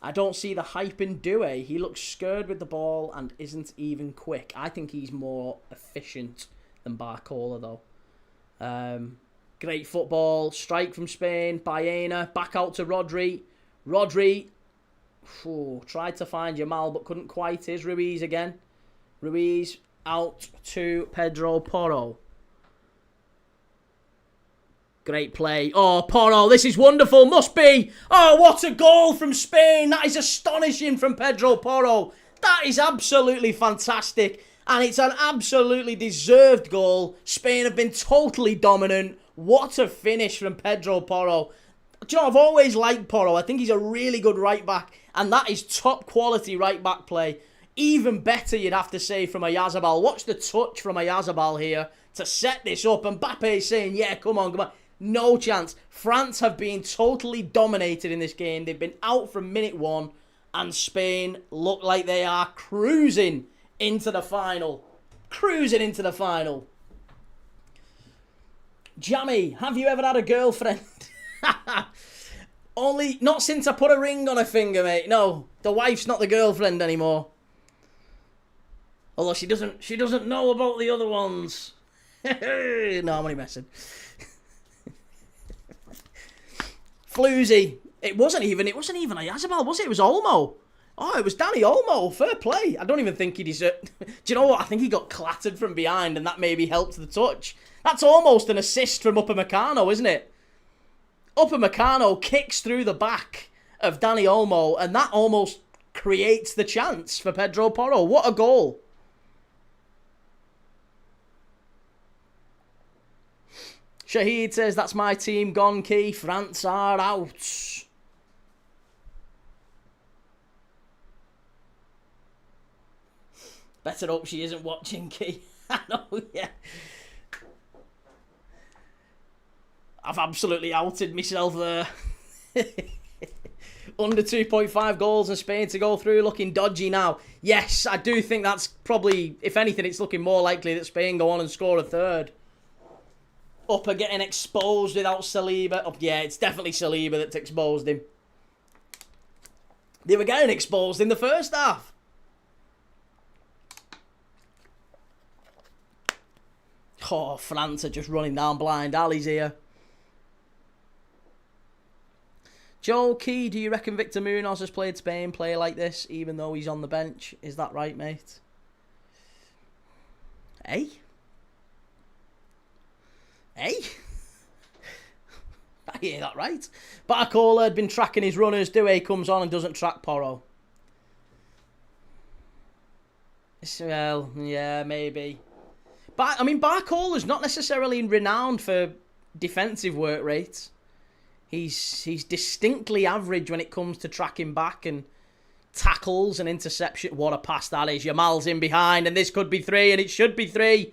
I don't see the hype in Doué. He looks scared with the ball and isn't even quick. I think he's more efficient than Barcola, though. Great football. Strike from Spain. Baena. Back out to Rodri. Rodri. Tried to find Yamal, but couldn't quite. Here's Ruiz again. Ruiz out to Pedro Porro. Great play. Oh, Porro, this is wonderful. Must be. Oh, what a goal from Spain. That is astonishing from Pedro Porro. That is absolutely fantastic. And it's an absolutely deserved goal. Spain have been totally dominant. What a finish from Pedro Porro. Do you know, I've always liked Porro. I think he's a really good right back. And that is top quality right back play. Even better, you'd have to say, from Oyarzabal. Watch the touch from Oyarzabal here to set this up. And Mbappe saying, yeah, come on, come on. No chance. France have been totally dominated in this game. They've been out from minute one. And Spain look like they are cruising into the final. Cruising into the final. Jammy, have you ever had a girlfriend? Only, not since I put a ring on her finger, mate. No, the wife's not the girlfriend anymore. Although she doesn't know about the other ones. No, I'm only messing. Floozy. It wasn't even Oyarzabal, was it? It was Olmo. Oh, it was Dani Olmo. Fair play. I don't even think he deserved... Do you know what? I think he got clattered from behind and that maybe helped the touch. That's almost an assist from Upamecano, isn't it? Upamecano kicks through the back of Dani Olmo and that almost creates the chance for Pedro Porro. What a goal. Shahid says, that's my team gone, Key. France are out. Better hope she isn't watching, Key. I know, yeah. I've absolutely outed myself there. Under 2.5 goals and Spain to go through, looking dodgy now. Yes, I do think that's probably, if anything, it's looking more likely that Spain go on and score a third. Upper getting exposed without Saliba. Oh, yeah, it's definitely Saliba that's exposed him. They were getting exposed in the first half. Oh, France are just running down blind alleys here. Joel Key, do you reckon Victor Munoz has played Spain play like this, even though he's on the bench? Is that right, mate? Hey? Hey? I hear that right. Barcola had been tracking his runners. Doué comes on and doesn't track Porro. Well, yeah, maybe. But I mean, Barcola's not necessarily renowned for defensive work rates. He's distinctly average when it comes to tracking back and tackles and interception. What a pass that is. Yamal's in behind, and this could be 3, and it should be 3.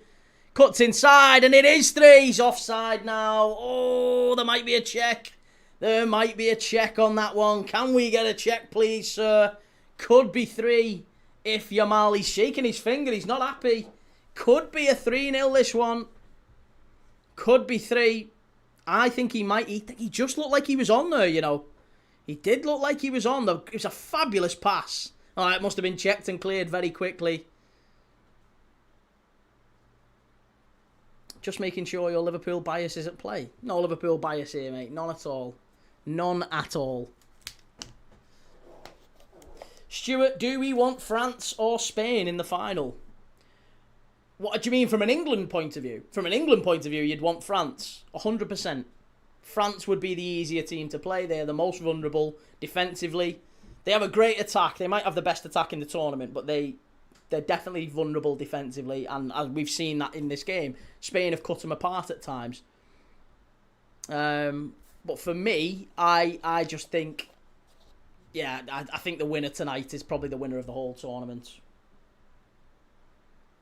Cuts inside, and it is 3. He's offside now. Oh, there might be a check. There might be a check on that one. Can we get a check, please, sir? Could be 3 if Yamal, he's shaking his finger. He's not happy. Could be a 3-0 this one. Could be 3. I think he might. He just looked like he was on there, you know. He did look like he was on there. It was a fabulous pass. Oh, it must have been checked and cleared very quickly. Just making sure your Liverpool bias is at play. No Liverpool bias here, mate. None at all. None at all. Stuart, do we want France or Spain in the final? What do you mean from an England point of view? From an England point of view, you'd want France. 100%. France would be the easier team to play. They're the most vulnerable defensively. They have a great attack. They might have the best attack in the tournament, but they're definitely vulnerable defensively. And as we've seen that in this game, Spain have cut them apart at times. But for me, I just think, yeah, I think the winner tonight is probably the winner of the whole tournament.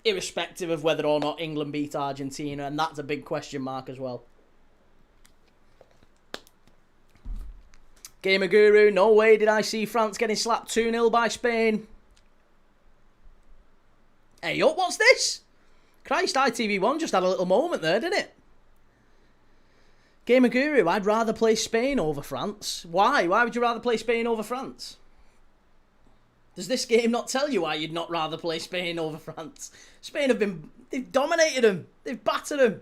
Irrespective of whether or not England beat Argentina, and that's a big question mark as well. Gamer Guru, no way did I see France getting slapped 2-0 by Spain. Hey up, what's this? Christ, ITV1 just had a little moment there, didn't it? Gamer Guru, I'd rather play Spain over France. Why? Why would you rather play Spain over France? Does this game not tell you why you'd not rather play Spain over France? Spain they've dominated them. They've battered them.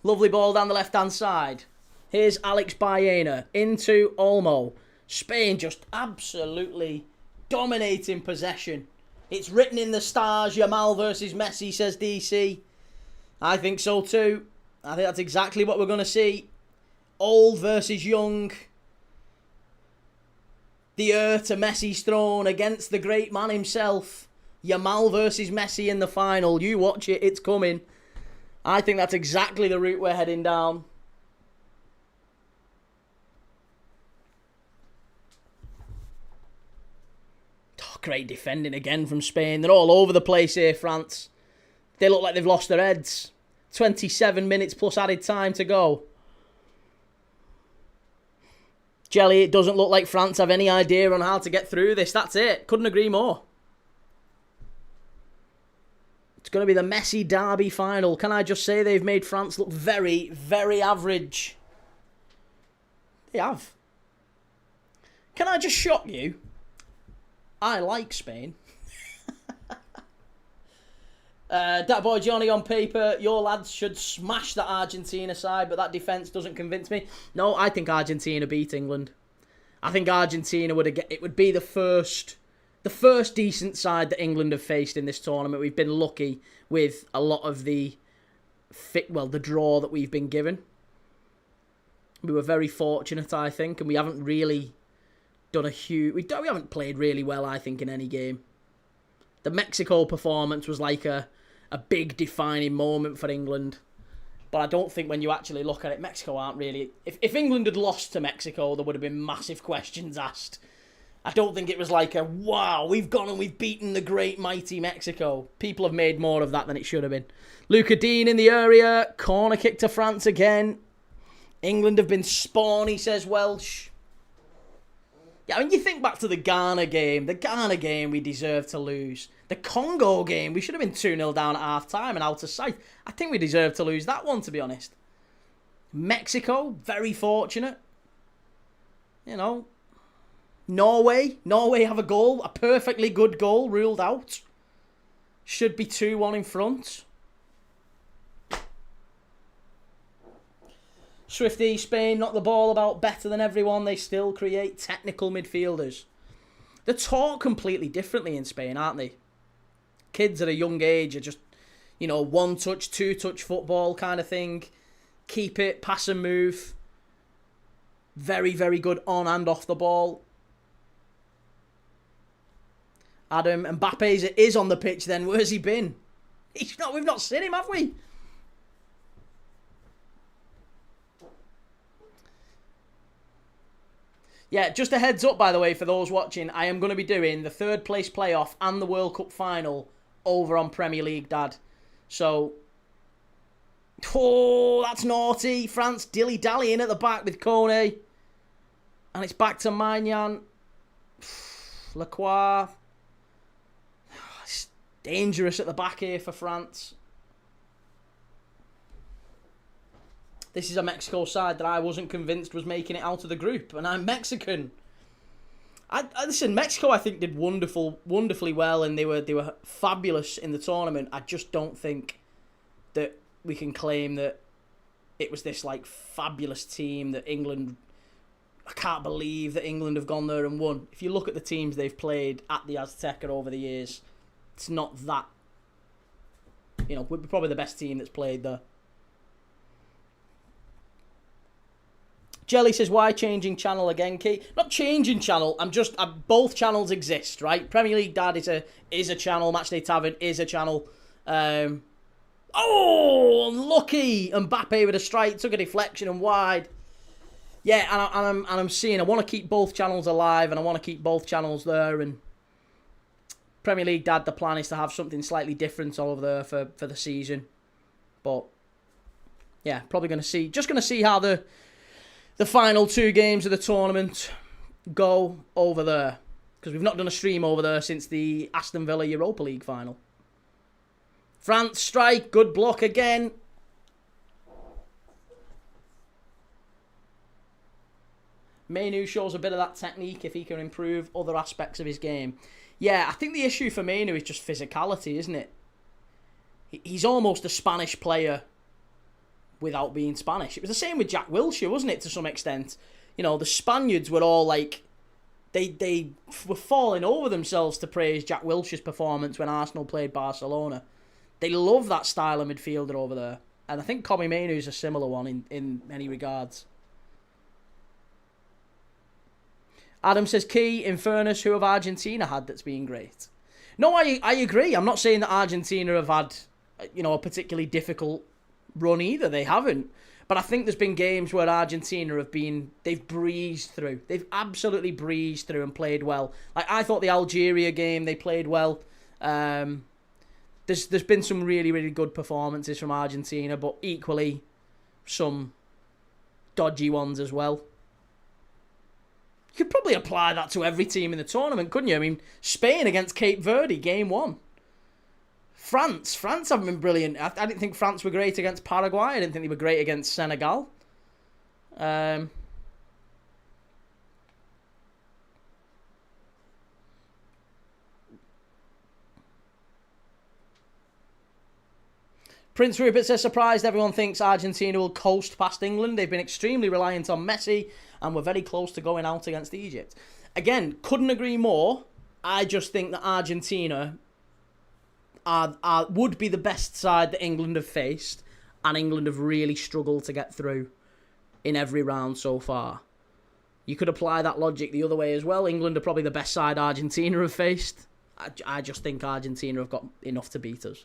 Lovely ball down the left-hand side. Here's Alex Baena into Olmo. Spain just absolutely dominating possession. It's written in the stars, Yamal versus Messi, says DC. I think so too. I think that's exactly what we're going to see. Old versus young. The heir to Messi's throne against the great man himself. Yamal versus Messi in the final. You watch it, it's coming. I think that's exactly the route we're heading down. Oh, great defending again from Spain. They're all over the place here, France. They look like they've lost their heads. 27 minutes plus added time to go. Jelly, it doesn't look like France have any idea on how to get through this. That's it. Couldn't agree more. It's going to be the Messi derby final. Can I just say they've made France look very, very average. They have. Can I just shock you? I like Spain. That boy Johnny on paper, your lads should smash that Argentina side, but that defence doesn't convince me. No, I think Argentina beat England. I think Argentina would be the first decent side that England have faced in this tournament. We've been lucky with a lot of the draw that we've been given. We were very fortunate, I think, and we haven't really done we haven't played really well, I think, in any game. The Mexico performance was like a big defining moment for England. But I don't think when you actually look at it, Mexico aren't really... If England had lost to Mexico, there would have been massive questions asked. I don't think it was like a, wow, we've gone and we've beaten the great mighty Mexico. People have made more of that than it should have been. Luca Dean in the area. Corner kick to France again. England have been spawn, he says Welsh. Yeah, I mean, you think back to the Ghana game. The Ghana game we deserved to lose. The Congo game, we should have been 2-0 down at half-time and out of sight. I think we deserved to lose that one, to be honest. Mexico, very fortunate. You know. Norway have a goal. A perfectly good goal, ruled out. Should be 2-1 in front. Swifty, Spain knock the ball about better than everyone. They still create technical midfielders. They're taught completely differently in Spain, aren't they? Kids at a young age are just, one-touch, two-touch football kind of thing. Keep it, pass and move. Very, very good on and off the ball. Adam, Mbappe is on the pitch then. Where's he been? We've not seen him, have we? Yeah, just a heads up, by the way, for those watching, I am going to be doing the third place playoff and the World Cup final over on Premier League, Dad. So, oh, that's naughty. France dilly-dallying at the back with Kone. And it's back to Maignan. Lacroix. It's dangerous at the back here for France. This is a Mexico side that I wasn't convinced was making it out of the group, and I'm Mexican. Listen, Mexico I think did wonderfully well, and they were fabulous in the tournament. I just don't think that we can claim that it was this like fabulous team that England. I can't believe that England have gone there and won. If you look at the teams they've played at the Azteca over the years, it's not that. We're probably the best team that's played there. Jelly says, why changing channel again, Key? Not changing channel, both channels exist, right? Premier League Dad is a channel, Matchday Tavern is a channel. Oh, unlucky! Mbappe with a strike, took a deflection and wide. Yeah, and I'm seeing, I want to keep both channels alive, and I want to keep both channels there, and Premier League Dad, the plan is to have something slightly different over there for the season. But, yeah, probably going to see how the final 2 games of the tournament go over there. Because we've not done a stream over there since the Aston Villa Europa League final. France strike, good block again. Mainu shows a bit of that technique if he can improve other aspects of his game. Yeah, I think the issue for Mainu is just physicality, isn't it? He's almost a Spanish player without being Spanish. It was the same with Jack Wilshere, wasn't it, to some extent? The Spaniards were all like, they were falling over themselves to praise Jack Wilshere's performance when Arsenal played Barcelona. They love that style of midfielder over there. And I think Kobbie Mainoo is a similar one in many regards. Adam says, Key, in fairness, who have Argentina had that's been great? No, I agree. I'm not saying that Argentina have had, a particularly difficult run either. They haven't. But I think there's been games where Argentina they've breezed through. They've absolutely breezed through and played well. Like, I thought the Algeria game, they played well. There's been some really, really good performances from Argentina, but equally some dodgy ones as well. You could probably apply that to every team in the tournament, couldn't you? I mean, Spain against Cape Verde, game 1. France haven't been brilliant. I didn't think France were great against Paraguay. I didn't think they were great against Senegal. Prince Rupert says, surprised everyone thinks Argentina will coast past England. They've been extremely reliant on Messi and were very close to going out against Egypt. Again, couldn't agree more. I just think that Argentina would be the best side that England have faced, and England have really struggled to get through in every round so far. You could apply that logic the other way as well. England are probably the best side Argentina have faced. I just think Argentina have got enough to beat us.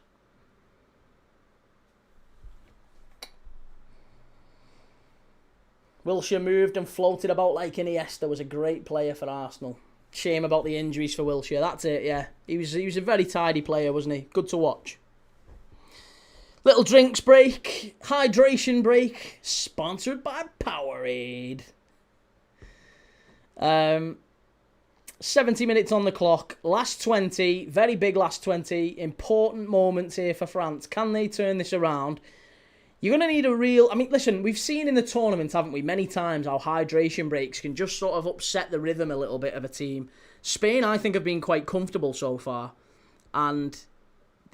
Wilshere moved and floated about like Iniesta, was a great player for Arsenal. Shame about the injuries for Wilshere. That's it, yeah. He was a very tidy player, wasn't he? Good to watch. Little drinks break. Hydration break. Sponsored by Powerade. 70 minutes on the clock. Last 20. Very big last 20. Important moments here for France. Can they turn this around? You're going to need a real... I mean, listen, we've seen in the tournament, haven't we, many times how hydration breaks can just sort of upset the rhythm a little bit of a team. Spain, I think, have been quite comfortable so far. And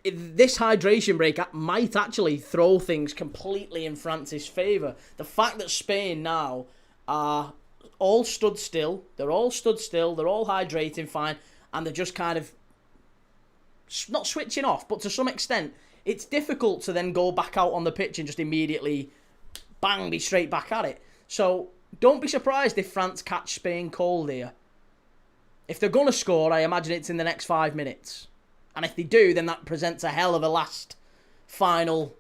this hydration break might actually throw things completely in France's favour. The fact that Spain now are all stood still, they're all hydrating fine, and they're just kind of not switching off, but to some extent... It's difficult to then go back out on the pitch and just immediately, bang, be straight back at it. So, don't be surprised if France catch Spain cold here. If they're going to score, I imagine it's in the next 5 minutes. And if they do, then that presents a hell of a last final,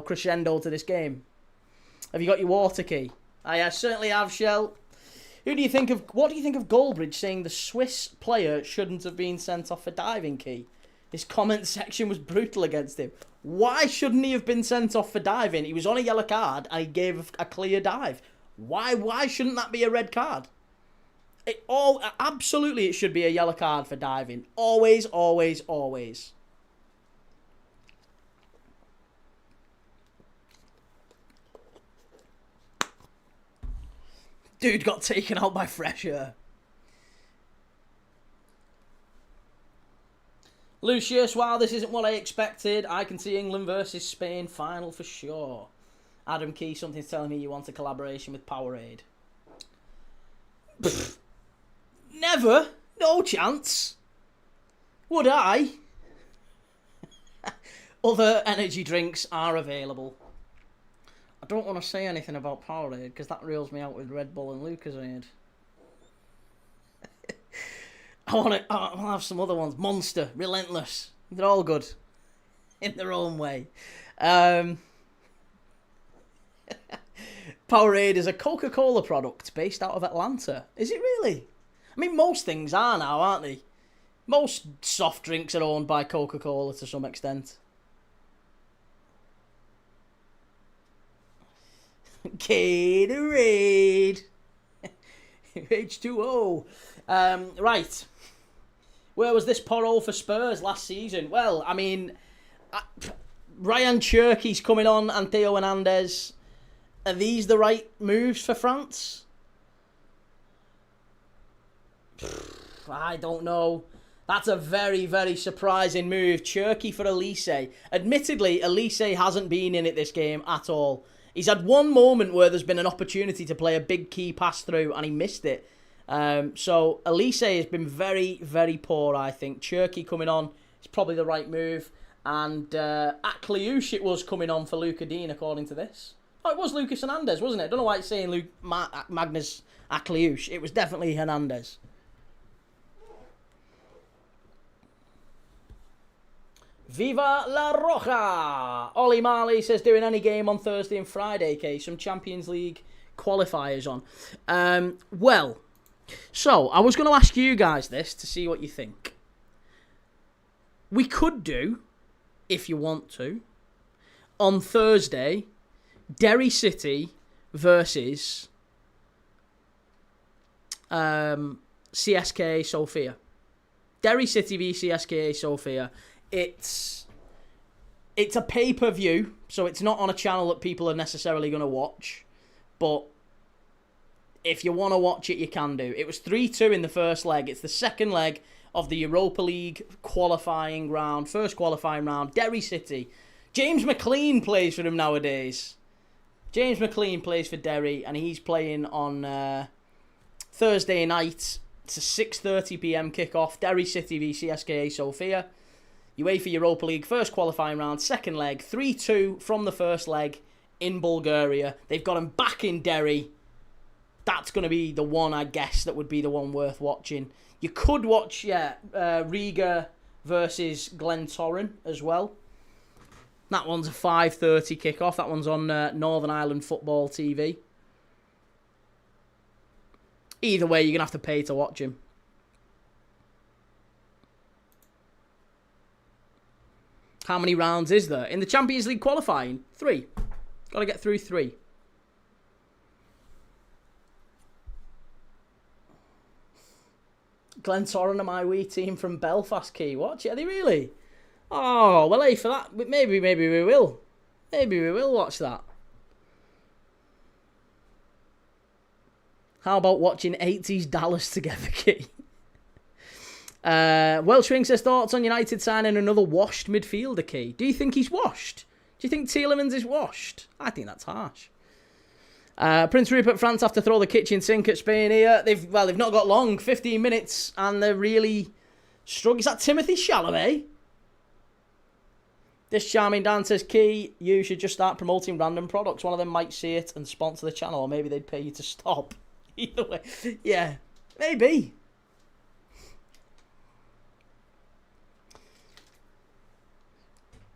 crescendo to this game. Have you got your water key? I certainly have, Shell. What do you think of Goldbridge saying the Swiss player shouldn't have been sent off for diving, Key? His comment section was brutal against him. Why shouldn't he have been sent off for diving? He was on a yellow card and he gave a clear dive. Why shouldn't that be a red card? Absolutely it should be a yellow card for diving. Always, always, always. Dude got taken out by fresh air. Lucius, wow, this isn't what I expected. I can see England versus Spain final for sure. Adam Key, something's telling me you want a collaboration with Powerade. Never. No chance. Would I? Other energy drinks are available. I don't want to say anything about Powerade because that reels me out with Red Bull and Lucozade. I'll have some other ones. Monster, Relentless. They're all good in their own way. Powerade is a Coca-Cola product based out of Atlanta. Is it really? I mean, most things are now, aren't they? Most soft drinks are owned by Coca-Cola to some extent. Gatorade. H2O. Right. Where was this pothole for Spurs last season? Well, I mean, Ryan Cherky's coming on and Theo Hernandez. Are these the right moves for France? I don't know. That's a very, very surprising move. Cherky for Elise. Admittedly, Elise hasn't been in it this game at all. He's had one moment where there's been an opportunity to play a big key pass through and he missed it. So Elise has been very, very poor, I think. Cherky coming on is probably the right move. And Akliouche it was coming on for Luca Dean, according to this. Oh, it was Lucas Hernandez, wasn't it? I don't know why it's saying Magnus Akliouche. It was definitely Hernandez. Viva la Roja! Ollie Marley says doing any game on Thursday and Friday, okay? Some Champions League qualifiers on. Well, so I was going to ask you guys this to see what you think. We could do, if you want to, on Thursday, Derry City versus CSKA Sofia. Derry City v CSKA Sofia. It's a pay-per-view, so it's not on a channel that people are necessarily going to watch. But if you want to watch it, you can do. It was 3-2 in the first leg. It's the second leg of the Europa League qualifying round, first qualifying round. Derry City. James McLean plays for them nowadays. James McLean plays for Derry, and he's playing on Thursday night. It's a 6:30 p.m. kickoff. Derry City v CSKA Sofia. UEFA Europa League first qualifying round, second leg, 3-2 from the first leg in Bulgaria. They've got him back in Derry. That's going to be the one, I guess, that would be the one worth watching. You could watch, Riga versus Glentoran as well. That one's a 5:30 kickoff. That one's on Northern Ireland Football TV. Either way, you're going to have to pay to watch him. How many rounds is there? In the Champions League qualifying? 3. Got to get through 3. Glentoran are my wee team from Belfast, Key. Watch it, are they really? Oh, well, hey, for that, maybe we will. Maybe we will watch that. How about watching 80s Dallas together, Key? Welshwing says thoughts on United signing another washed midfielder, Key. Do you think he's washed? Do you think Tielemans is washed? I think that's harsh. Prince Rupert, France have to throw the kitchen sink at Spain here. They've not got long, 15 minutes, and they're really struggling. Is that Timothy Chalamet? This charming Dan says, Key, you should just start promoting random products. One of them might see it and sponsor the channel, or maybe they'd pay you to stop. Either way, yeah, maybe.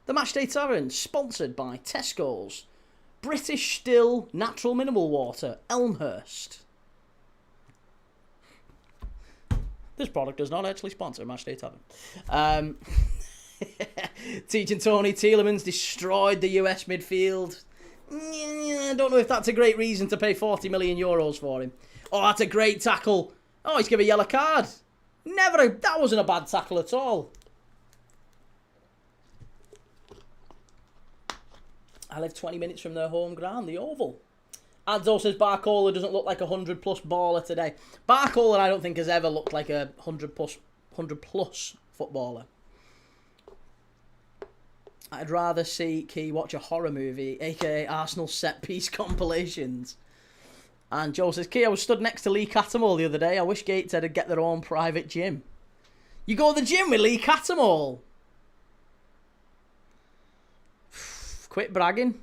The Matchday Tavern, sponsored by Tesco's. British Still Natural Mineral Water, Elmhurst. This product does not actually sponsor Matchday Tavern. Teaching Tony Tielemans destroyed the US midfield. I don't know if that's a great reason to pay 40 million euros for him. Oh, that's a great tackle. Oh, he's given a yellow card. That wasn't a bad tackle at all. I live 20 minutes from their home ground, the Oval. Adzo says Barcola doesn't look like a 100-plus baller today. Barcola, I don't think, has ever looked like a 100-plus footballer. I'd rather see Key watch a horror movie, a.k.a. Arsenal set-piece compilations. And Joe says, Key, I was stood next to Lee Cattermole the other day. I wish Gateshead would get their own private gym. You go to the gym with Lee Cattermole? Quit bragging.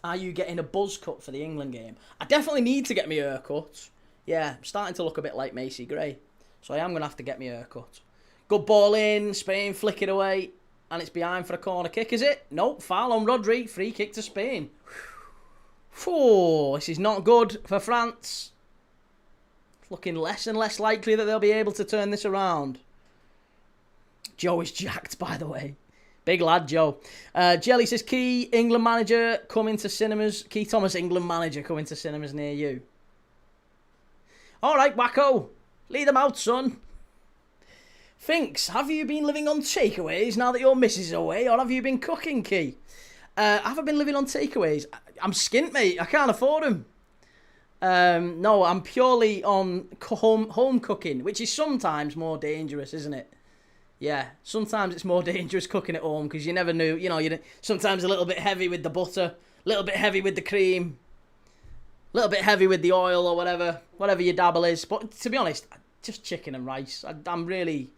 Are you getting a buzz cut for the England game? I definitely need to get my hair cut. Yeah, I'm starting to look a bit like Macy Gray. So I am going to have to get my hair cut. Good ball in. Spain flick it away. And it's behind for a corner kick, is it? Nope, foul on Rodri. Free kick to Spain. This is not good for France. It's looking less and less likely that they'll be able to turn this around. Joe is jacked, by the way. Big lad, Joe. Jelly says, Key, England manager coming to cinemas. Key Thomas, England manager coming to cinemas near you. All right, wacko. Lead them out, son. Finks, have you been living on takeaways now that your missus is away, or have you been cooking, Key? Have I been living on takeaways? I'm skint, mate. I can't afford them. No, I'm purely on home cooking, which is sometimes more dangerous, isn't it? Yeah, sometimes it's more dangerous cooking at home because you never knew. Sometimes a little bit heavy with the butter, a little bit heavy with the cream, a little bit heavy with the oil or whatever your dabble is. But to be honest, just chicken and rice. I'm really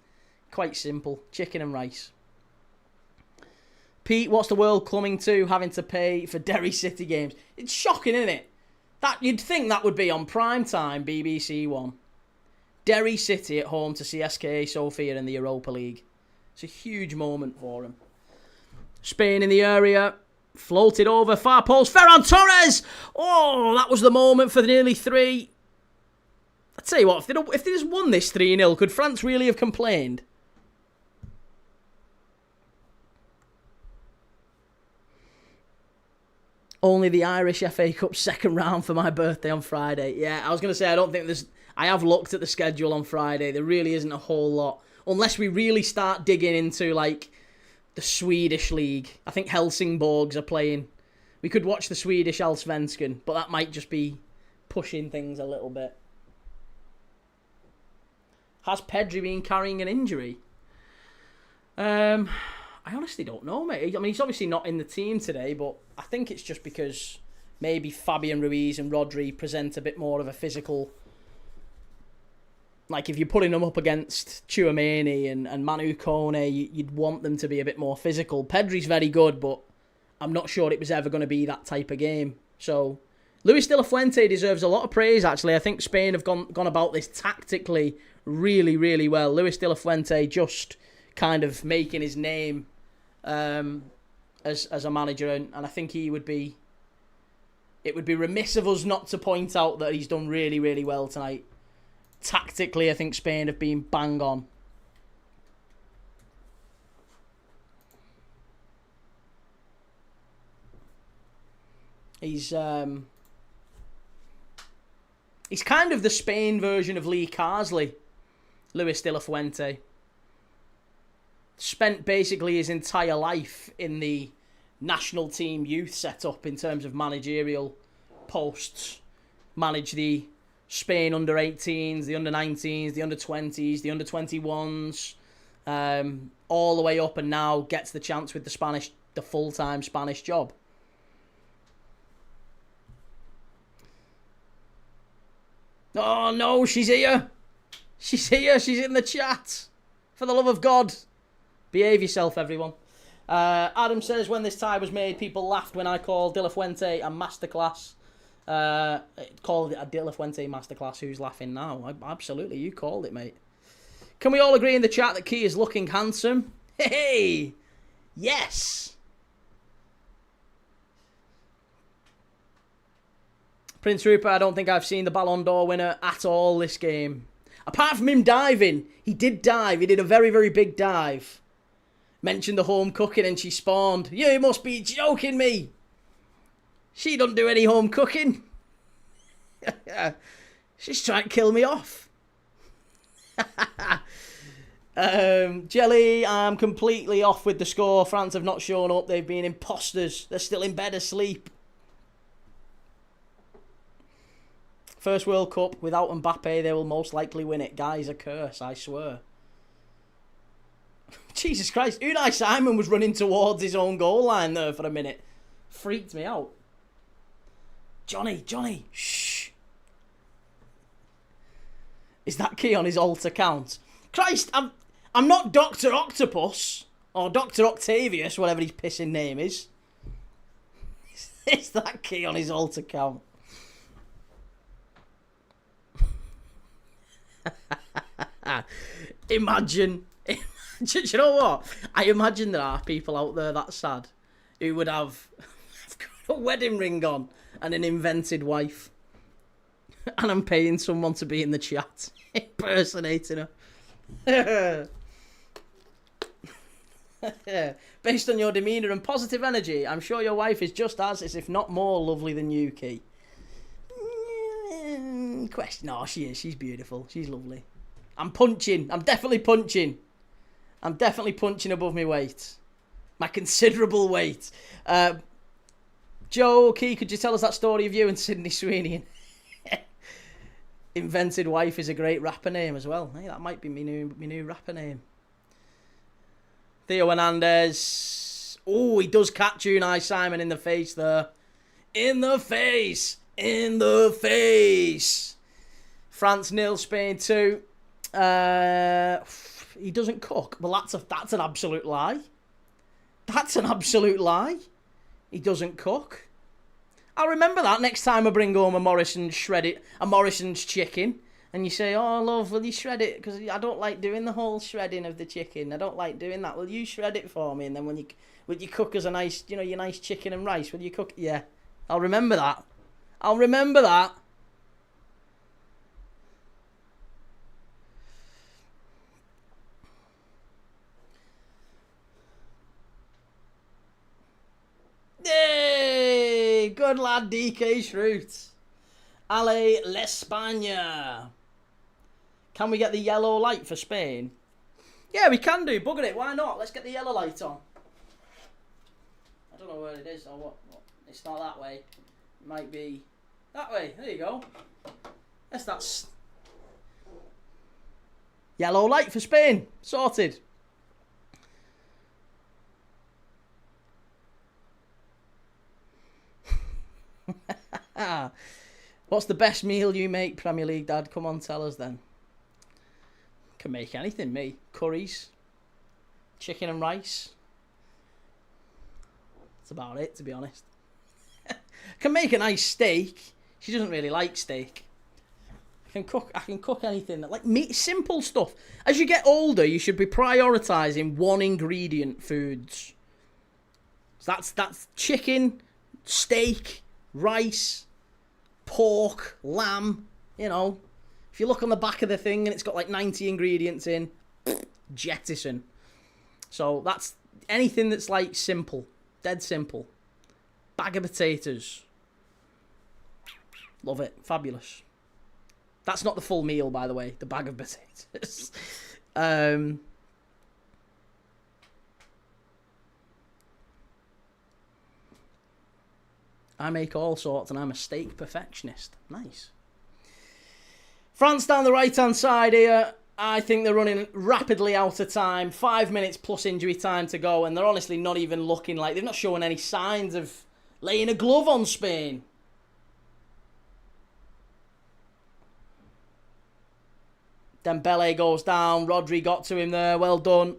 quite simple. Chicken and rice. Pete, what's the world coming to, having to pay for Derry City games? It's shocking, isn't it? You'd think that would be on prime time, BBC One. Derry City at home to CSKA Sofia in the Europa League. It's a huge moment for them. Spain in the area. Floated over. Far post. Ferran Torres! Oh, that was the moment for the nearly 3. I tell you what, if they just won this 3-0, could France really have complained? Only the Irish FA Cup second round for my birthday on Friday. Yeah, I was going to say, I don't think there's... I have looked at the schedule on Friday. There really isn't a whole lot. Unless we really start digging into, the Swedish league. I think Helsingborgs are playing. We could watch the Swedish Allsvenskan, but that might just be pushing things a little bit. Has Pedri been carrying an injury? I honestly don't know, mate. I mean, he's obviously not in the team today, but I think it's just because maybe Fabian Ruiz and Rodri present a bit more of a physical... if you're putting them up against Tchouaméni and Manu Kone, you'd want them to be a bit more physical. Pedri's very good, but I'm not sure it was ever going to be that type of game. So, Luis de la Fuente deserves a lot of praise, actually. I think Spain have gone about this tactically really, really well. Luis de la Fuente just kind of making his name as a manager, and I think it would be remiss of us not to point out that he's done really, really well tonight. Tactically, I think Spain have been bang on. He's kind of the Spain version of Lee Carsley, Luis de la Fuente. Spent basically his entire life in the national team youth setup in terms of managerial posts. Managed the Spain under-18s, the under-19s, the under-20s, the under-21s, all the way up, and now gets the chance with the full-time Spanish job. Oh no, she's here. She's here. She's in the chat. For the love of God. Behave yourself, everyone. Adam says, when this tie was made, people laughed when I called De La Fuente a masterclass. Called it a De La Fuente masterclass. Who's laughing now? Absolutely, you called it, mate. Can we all agree in the chat that Key is looking handsome? Hey! Yes! Prince Rupert, I don't think I've seen the Ballon d'Or winner at all this game. Apart from him diving. He did dive. He did a very, very big dive. Mentioned the home cooking and she spawned. You must be joking me. She doesn't do any home cooking. She's trying to kill me off. Jelly, I'm completely off with the score. France have not shown up. They've been imposters. They're still in bed asleep. First World Cup without Mbappe, they will most likely win it. Guys, a curse, I swear. Jesus Christ, Unai Simon was running towards his own goal line there for a minute. Freaked me out. Johnny, shh. Is that key on his alt account? Christ, I'm not Dr. Octopus or Dr. Octavius, whatever his pissing name is. Is that key on his alt account? Imagine, do you know what? I imagine there are people out there that sad who would have a wedding ring on and an invented wife. And I'm paying someone to be in the chat impersonating her. Based on your demeanour and positive energy, I'm sure your wife is just as, if not more, lovely than you, Key. Question. No, she is. She's beautiful. She's lovely. I'm punching. I'm definitely punching. I'm definitely punching above my weight. My considerable weight. Joe Key, could you tell us that story of you and Sydney Sweeney? Invented wife is a great rapper name as well. Hey, that might be my new rapper name. Theo Hernandez. Oh, he does catch Unai Simon in the face there. In the face. In the face. France 0, Spain 2. He doesn't cook. Well, that's an absolute lie. That's an absolute lie. He doesn't cook. I'll remember that next time I bring home a Morrison's chicken. And you say, oh, love, will you shred it? Because I don't like doing the whole shredding of the chicken. I don't like doing that. Will you shred it for me? And then will you cook us a nice, your nice chicken and rice? Will you cook? Yeah. I'll remember that. I'll remember that. Hey, good lad, DK Shroot. Ale l'España. Can we get the yellow light for Spain? Yeah, we can do. Bugger it. Why not? Let's get the yellow light on. I don't know where it is or what. It's not that way. It might be that way. There you go. Yes, that's yellow light for Spain. Sorted. What's the best meal you make, Premier League Dad? Come on, tell us then. Can make anything, me. Curries, chicken and rice. That's about it, to be honest. Can make a nice steak. She doesn't really like steak. I can cook anything. Like meat, simple stuff. As you get older, you should be prioritising one ingredient foods. So that's chicken, steak, rice, pork, lamb, If you look on the back of the thing and it's got like 90 ingredients in, jettison. So that's anything that's like simple, dead simple. Bag of potatoes. Love it. Fabulous. That's not the full meal, by the way, the bag of potatoes. I make all sorts and I'm a steak perfectionist. Nice. France down the right-hand side here. I think they're running rapidly out of time. 5 minutes plus injury time to go. And they're honestly not even looking like... They're not showing any signs of laying a glove on Spain. Dembele goes down. Rodri got to him there. Well done.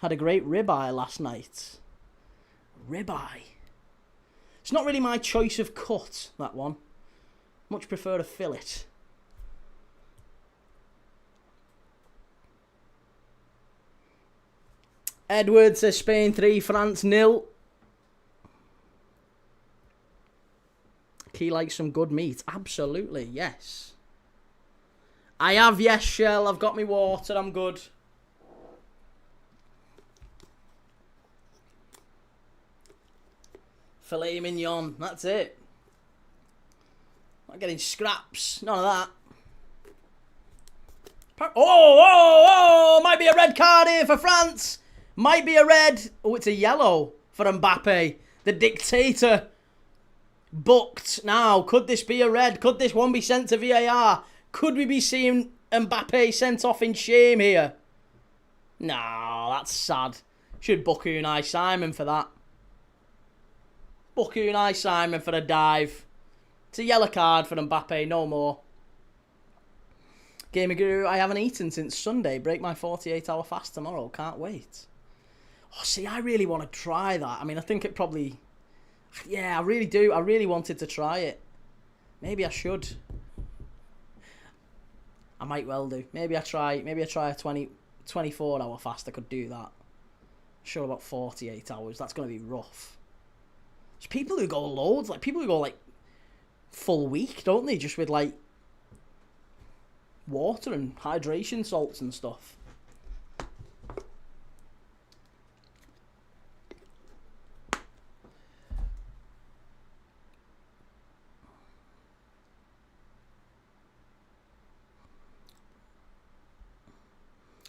Had a great ribeye last night. Ribeye. It's not really my choice of cut, that one. Much prefer a fillet. Edward says Spain 3, France 0. He likes some good meat. Absolutely, yes. I have, yes, Shell. I've got me water. I'm good. Filet mignon. That's it. Not getting scraps. None of that. Oh! Might be a red card here for France. Might be a red. Oh, it's a yellow for Mbappe. The dictator. Booked. Now, could this be a red? Could this one be sent to VAR? Could we be seeing Mbappe sent off in shame here? No, that's sad. Should book Unai Simon for that. Book Unai Simon for a dive. It's a yellow card for Mbappe, no more. Gamer Guru, I haven't eaten since Sunday. Break my 48-hour fast tomorrow. Can't wait. Oh, see, I really want to try that. I mean, I think it probably... Yeah, I really do. I really wanted to try it. Maybe I should. I might well do. Maybe I try a 24-hour fast. I could do that. Sure, about 48 hours. That's going to be rough. There's people who go loads. Like, people who go, like, full week, don't they? Just with, like, water and hydration salts and stuff.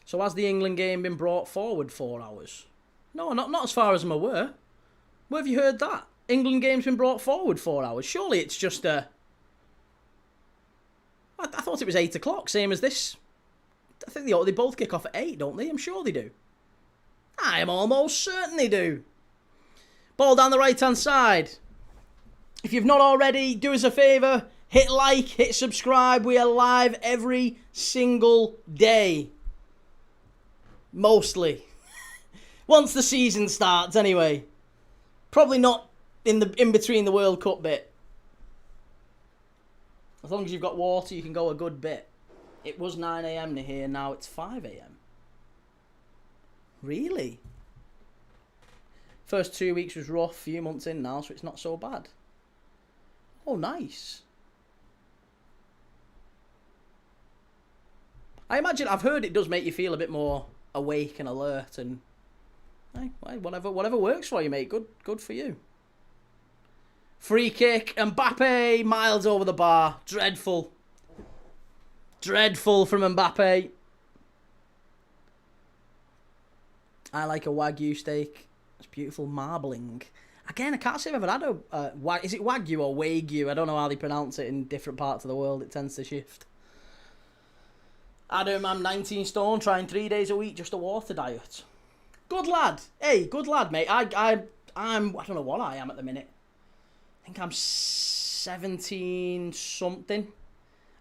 So has the England game been brought forward 4 hours? No, not as far as I'm aware. Where have you heard that? England game's been brought forward 4 hours. Surely it's just I thought it was 8 o'clock, same as this. I think they both kick off at 8, don't they? I'm sure they do. I am almost certain they do. Ball down the right-hand side. If you've not already, do us a favour. Hit like, hit subscribe. We are live every single day. Mostly. Once the season starts, anyway. Probably not in between the World Cup bit. As long as you've got water, you can go a good bit. It was 9 a.m. here, now it's 5 a.m. Really? First 2 weeks was rough, few months in now, so it's not so bad. Oh, nice. I imagine, I've heard it does make you feel a bit more awake and alert, and hey, whatever works for you, mate. Good for you. Free kick, Mbappe, miles over the bar. Dreadful from Mbappe. I like a Wagyu steak. It's beautiful marbling. Again, I can't say I've ever had a... is it Wagyu or Wagyu? I don't know how they pronounce it in different parts of the world. It tends to shift. Adam, I'm 19 stone, trying 3 days a week, just a water diet. Good lad. Hey, good lad, mate. I don't know what I am at the minute. I think I'm 17 something.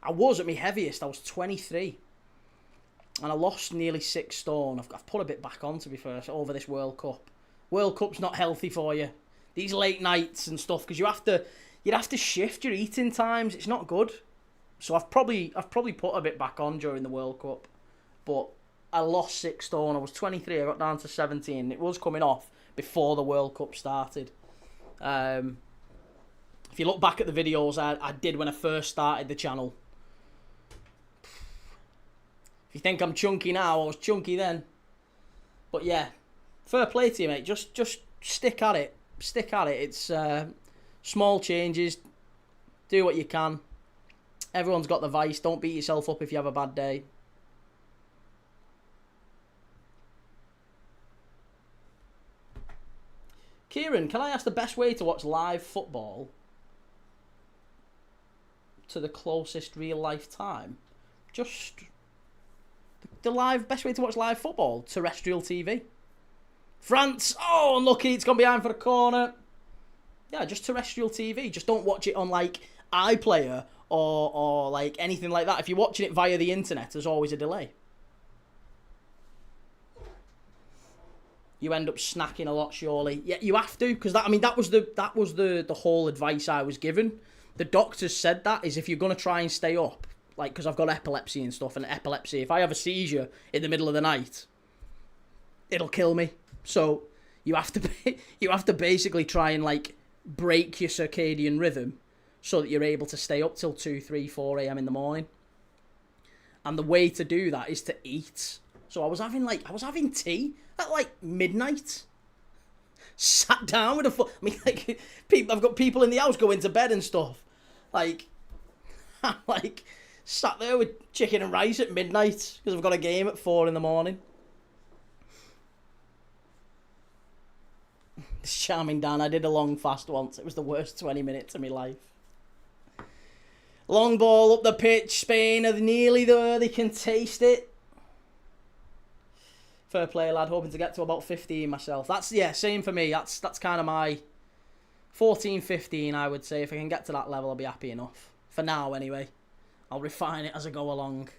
I was at my heaviest. I was 23. And I lost nearly 6 stone. I've put a bit back on, to be fair, over this World Cup. World Cup's not healthy for you. These late nights and stuff, because you'd have to shift your eating times. It's not good. So I've probably put a bit back on during the World Cup, but I lost 6 stone. I was 23. I got down to 17. It was coming off before the World Cup started. If you look back at the videos I did when I first started the channel, if you think I'm chunky now, I was chunky then. But yeah, fair play to you, mate. Just stick at it. Stick at it. It's small changes. Do what you can. Everyone's got the vice. Don't beat yourself up if you have a bad day. Kieran, can I ask the best way to watch live football to the closest real life time? Just the best way to watch live football, terrestrial TV. France, oh, unlucky, it's gone behind for the corner. Yeah, just terrestrial TV. Just don't watch it on like iPlayer or like anything like that. If you're watching it via the internet, there's always a delay. You end up snacking a lot, surely. Yeah, you have to, because that was the whole advice I was given. The doctors said that is if you're gonna try and stay up, like, because I've got epilepsy and stuff, and epilepsy, if I have a seizure in the middle of the night, it'll kill me. So you have to you have to basically try and like break your circadian rhythm so that you're able to stay up till 2, 3, 4 a.m. in the morning. And the way to do that is to eat. So I was having tea at like midnight. Sat down with a I mean, like, I've got people in the house going to bed and stuff. Like, I'm like sat there with chicken and rice at midnight because I've got a game at 4 in the morning. This charming Dan, I did a long fast once. It was the worst 20 minutes of my life. Long ball up the pitch. Spain are nearly there. They can taste it. Fair play, lad. Hoping to get to about 15 myself. That's, yeah, same for me. That's kind of my 14, 15, I would say. If I can get to that level, I'll be happy enough. For now, anyway. I'll refine it as I go along.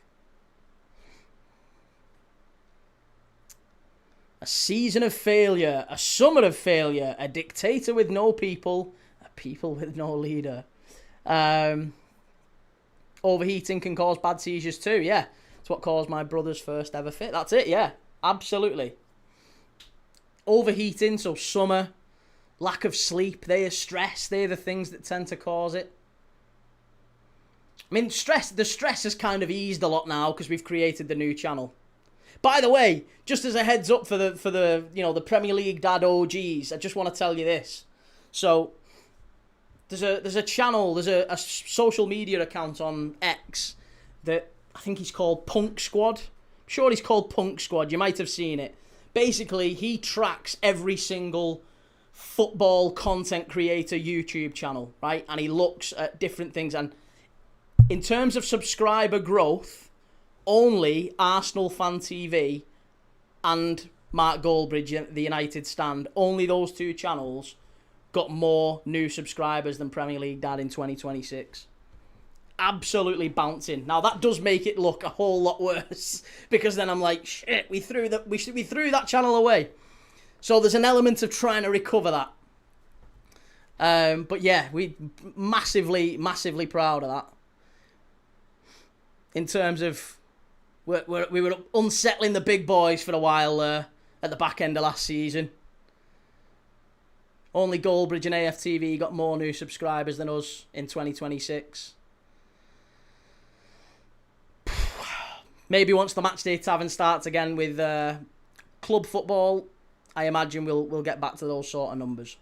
A season of failure. A summer of failure. A dictator with no people. A people with no leader. Overheating can cause bad seizures too. Yeah. It's what caused my brother's first ever fit. That's it, yeah. Absolutely. Overheating, so summer, lack of sleep, they are stress. They're the things that tend to cause it. I mean, the stress has kind of eased a lot now because we've created the new channel. By the way, just as a heads up for the the Premier League Dad OGs, I just want to tell you this. So there's a channel, there's a social media account on X that I think he's called Punk Squad. Sure, he's called Punk Squad. You might have seen it. Basically, he tracks every single football content creator YouTube channel, right? And he looks at different things. And in terms of subscriber growth, only Arsenal Fan TV and Mark Goldbridge, the United Stand, only those two channels got more new subscribers than Premier League Dad in 2026. Absolutely bouncing. Now that does make it look a whole lot worse because then I'm like, shit, we threw that channel away. So there's an element of trying to recover that. But yeah, we massively proud of that. In terms of we were unsettling the big boys for a while at the back end of last season. Only Goldbridge and AFTV got more new subscribers than us in 2026. Maybe once the Matchday Tavern starts again with club football, I imagine we'll get back to those sort of numbers.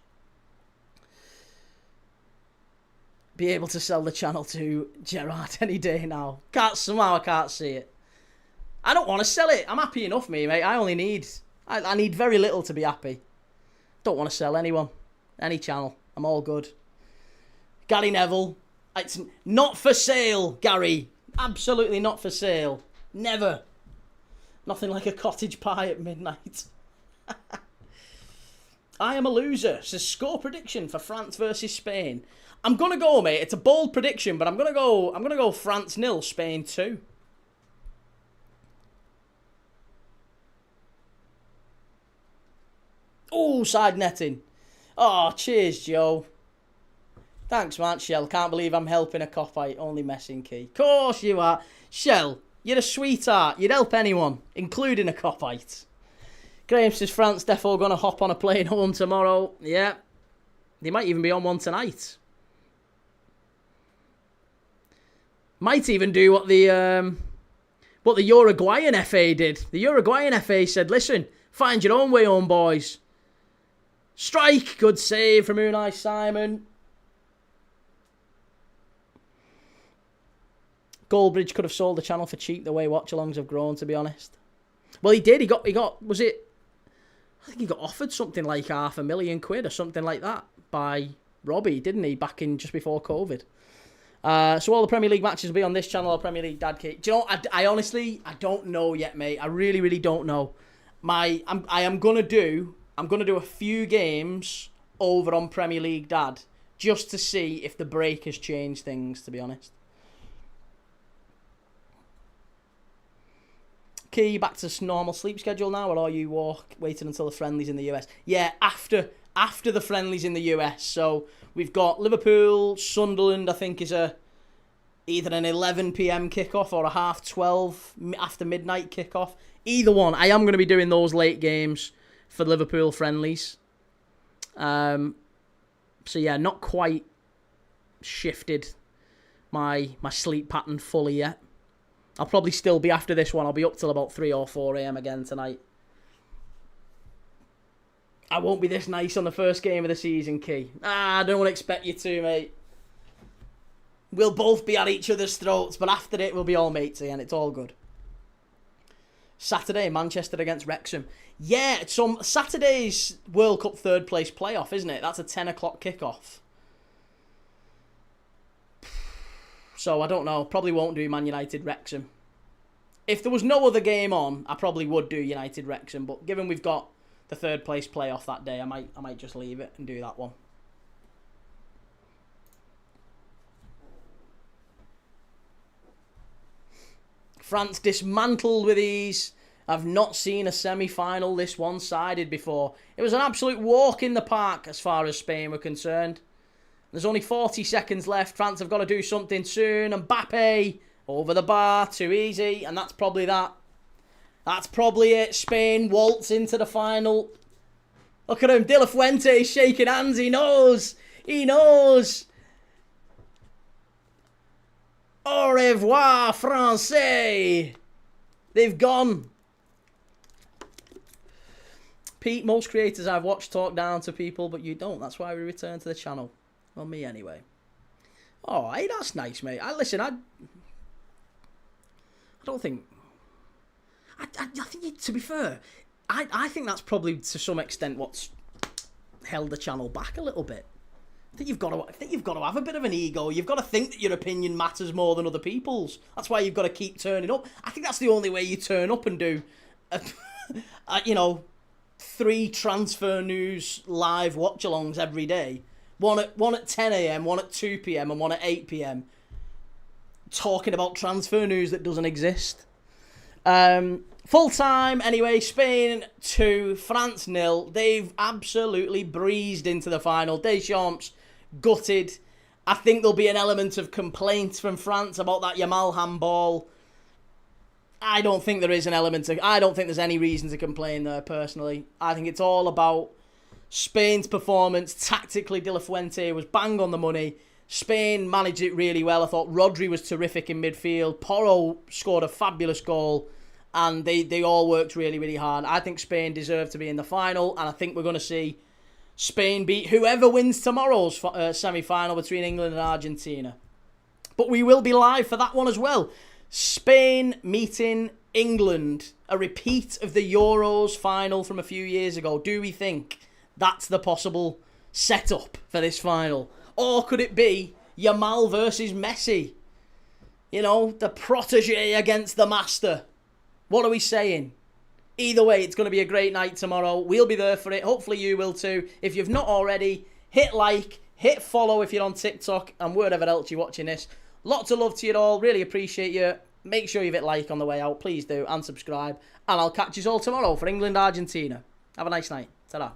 Be able to sell the channel to Gerard any day now. Somehow I can't see it. I don't want to sell it. I'm happy enough, mate. I need very little to be happy. Don't want to sell anyone. Any channel. I'm all good. Gary Neville. It's not for sale, Gary. Absolutely not for sale. Never. Nothing like a cottage pie at midnight. I am a loser. Says score prediction for France versus Spain. I'm gonna go, mate. It's a bold prediction, but I'm gonna go France 0, Spain 2. Oh, side netting. Oh, cheers, Joe. Thanks, man, Shell. Can't believe I'm helping a copite. Only messing key. Of course you are. Shell, you're a sweetheart. You'd help anyone, including a copite. Graham says France defo going to hop on a plane home tomorrow. Yeah. They might even be on one tonight. Might even do what the Uruguayan FA did. The Uruguayan FA said, listen, find your own way home, boys. Strike. Good save from Unai Simon. Goldbridge could have sold the channel for cheap the way watch-alongs have grown, to be honest. Well, he did. He got, was it? I think he got offered something like £500,000 or something like that by Robbie, didn't he? Back in just before COVID. So all the Premier League matches will be on this channel or Premier League Dad Kit. Do you know? I honestly, I don't know yet, mate. I really, really don't know. I'm gonna do a few games over on Premier League Dad just to see if the break has changed things. To be honest. Key, back to normal sleep schedule now, or are you waiting until the friendlies in the US? Yeah, after the friendlies in the US. So we've got Liverpool, Sunderland. I think is either an 11 p.m. kickoff or a 12:30 after midnight kickoff. Either one. I am going to be doing those late games for Liverpool friendlies. So yeah, not quite shifted my sleep pattern fully yet. I'll probably still be, after this one, I'll be up till about 3 or 4 a.m. again tonight. I won't be this nice on the first game of the season, Key. I don't want to expect you to, mate. We'll both be at each other's throats, but after it, we'll be all mates again. It's all good. Saturday, Manchester against Wrexham. Yeah, Saturday's World Cup third place playoff, isn't it? That's a 10 o'clock kickoff. So, I don't know. Probably won't do Man United Wrexham. If there was no other game on, I probably would do United Wrexham. But given we've got the third place playoff that day, I might just leave it and do that one. France dismantled with ease. I've not seen a semi-final this one-sided before. It was an absolute walk in the park as far as Spain were concerned. There's only 40 seconds left. France have got to do something soon. Mbappe over the bar, too easy, and that's probably that. That's probably it. Spain waltz into the final. Look at him, De La Fuente shaking hands. He knows. He knows. Au revoir, Francais. They've gone. Pete, most creators I've watched talk down to people, but you don't. That's why we return to the channel. Well, me anyway. Oh, hey, that's nice, mate. Listen, I don't think... I think, to be fair, I think that's probably to some extent what's held the channel back a little bit. I think you've got to have a bit of an ego. You've got to think that your opinion matters more than other people's. That's why you've got to keep turning up. I think that's the only way you turn up and do, 3 transfer news live watch-alongs every day. One at 10 a.m, one at 2 p.m, and one at 8 p.m. Talking about transfer news that doesn't exist. Full time, anyway, Spain 2, France 0. They've absolutely breezed into the final. Deschamps gutted. I think there'll be an element of complaint from France about that Yamal handball. I don't think there is an element of... I don't think there's any reason to complain there, personally. I think it's all about Spain's performance. Tactically, De La Fuente was bang on the money. Spain managed it really well. I thought Rodri was terrific in midfield. Porro scored a fabulous goal. And they all worked really, really hard. I think Spain deserve to be in the final. And I think we're going to see Spain beat whoever wins tomorrow's semi-final between England and Argentina. But we will be live for that one as well. Spain meeting England. A repeat of the Euros final from a few years ago. Do we think that's the possible setup for this final? Or could it be Yamal versus Messi? You know, the protege against the master. What are we saying? Either way, it's going to be a great night tomorrow. We'll be there for it. Hopefully you will too. If you've not already, hit like, hit follow if you're on TikTok, and wherever else you're watching this. Lots of love to you all. Really appreciate you. Make sure you hit like on the way out. Please do. And subscribe. And I'll catch you all tomorrow for England-Argentina. Have a nice night. Ta-da.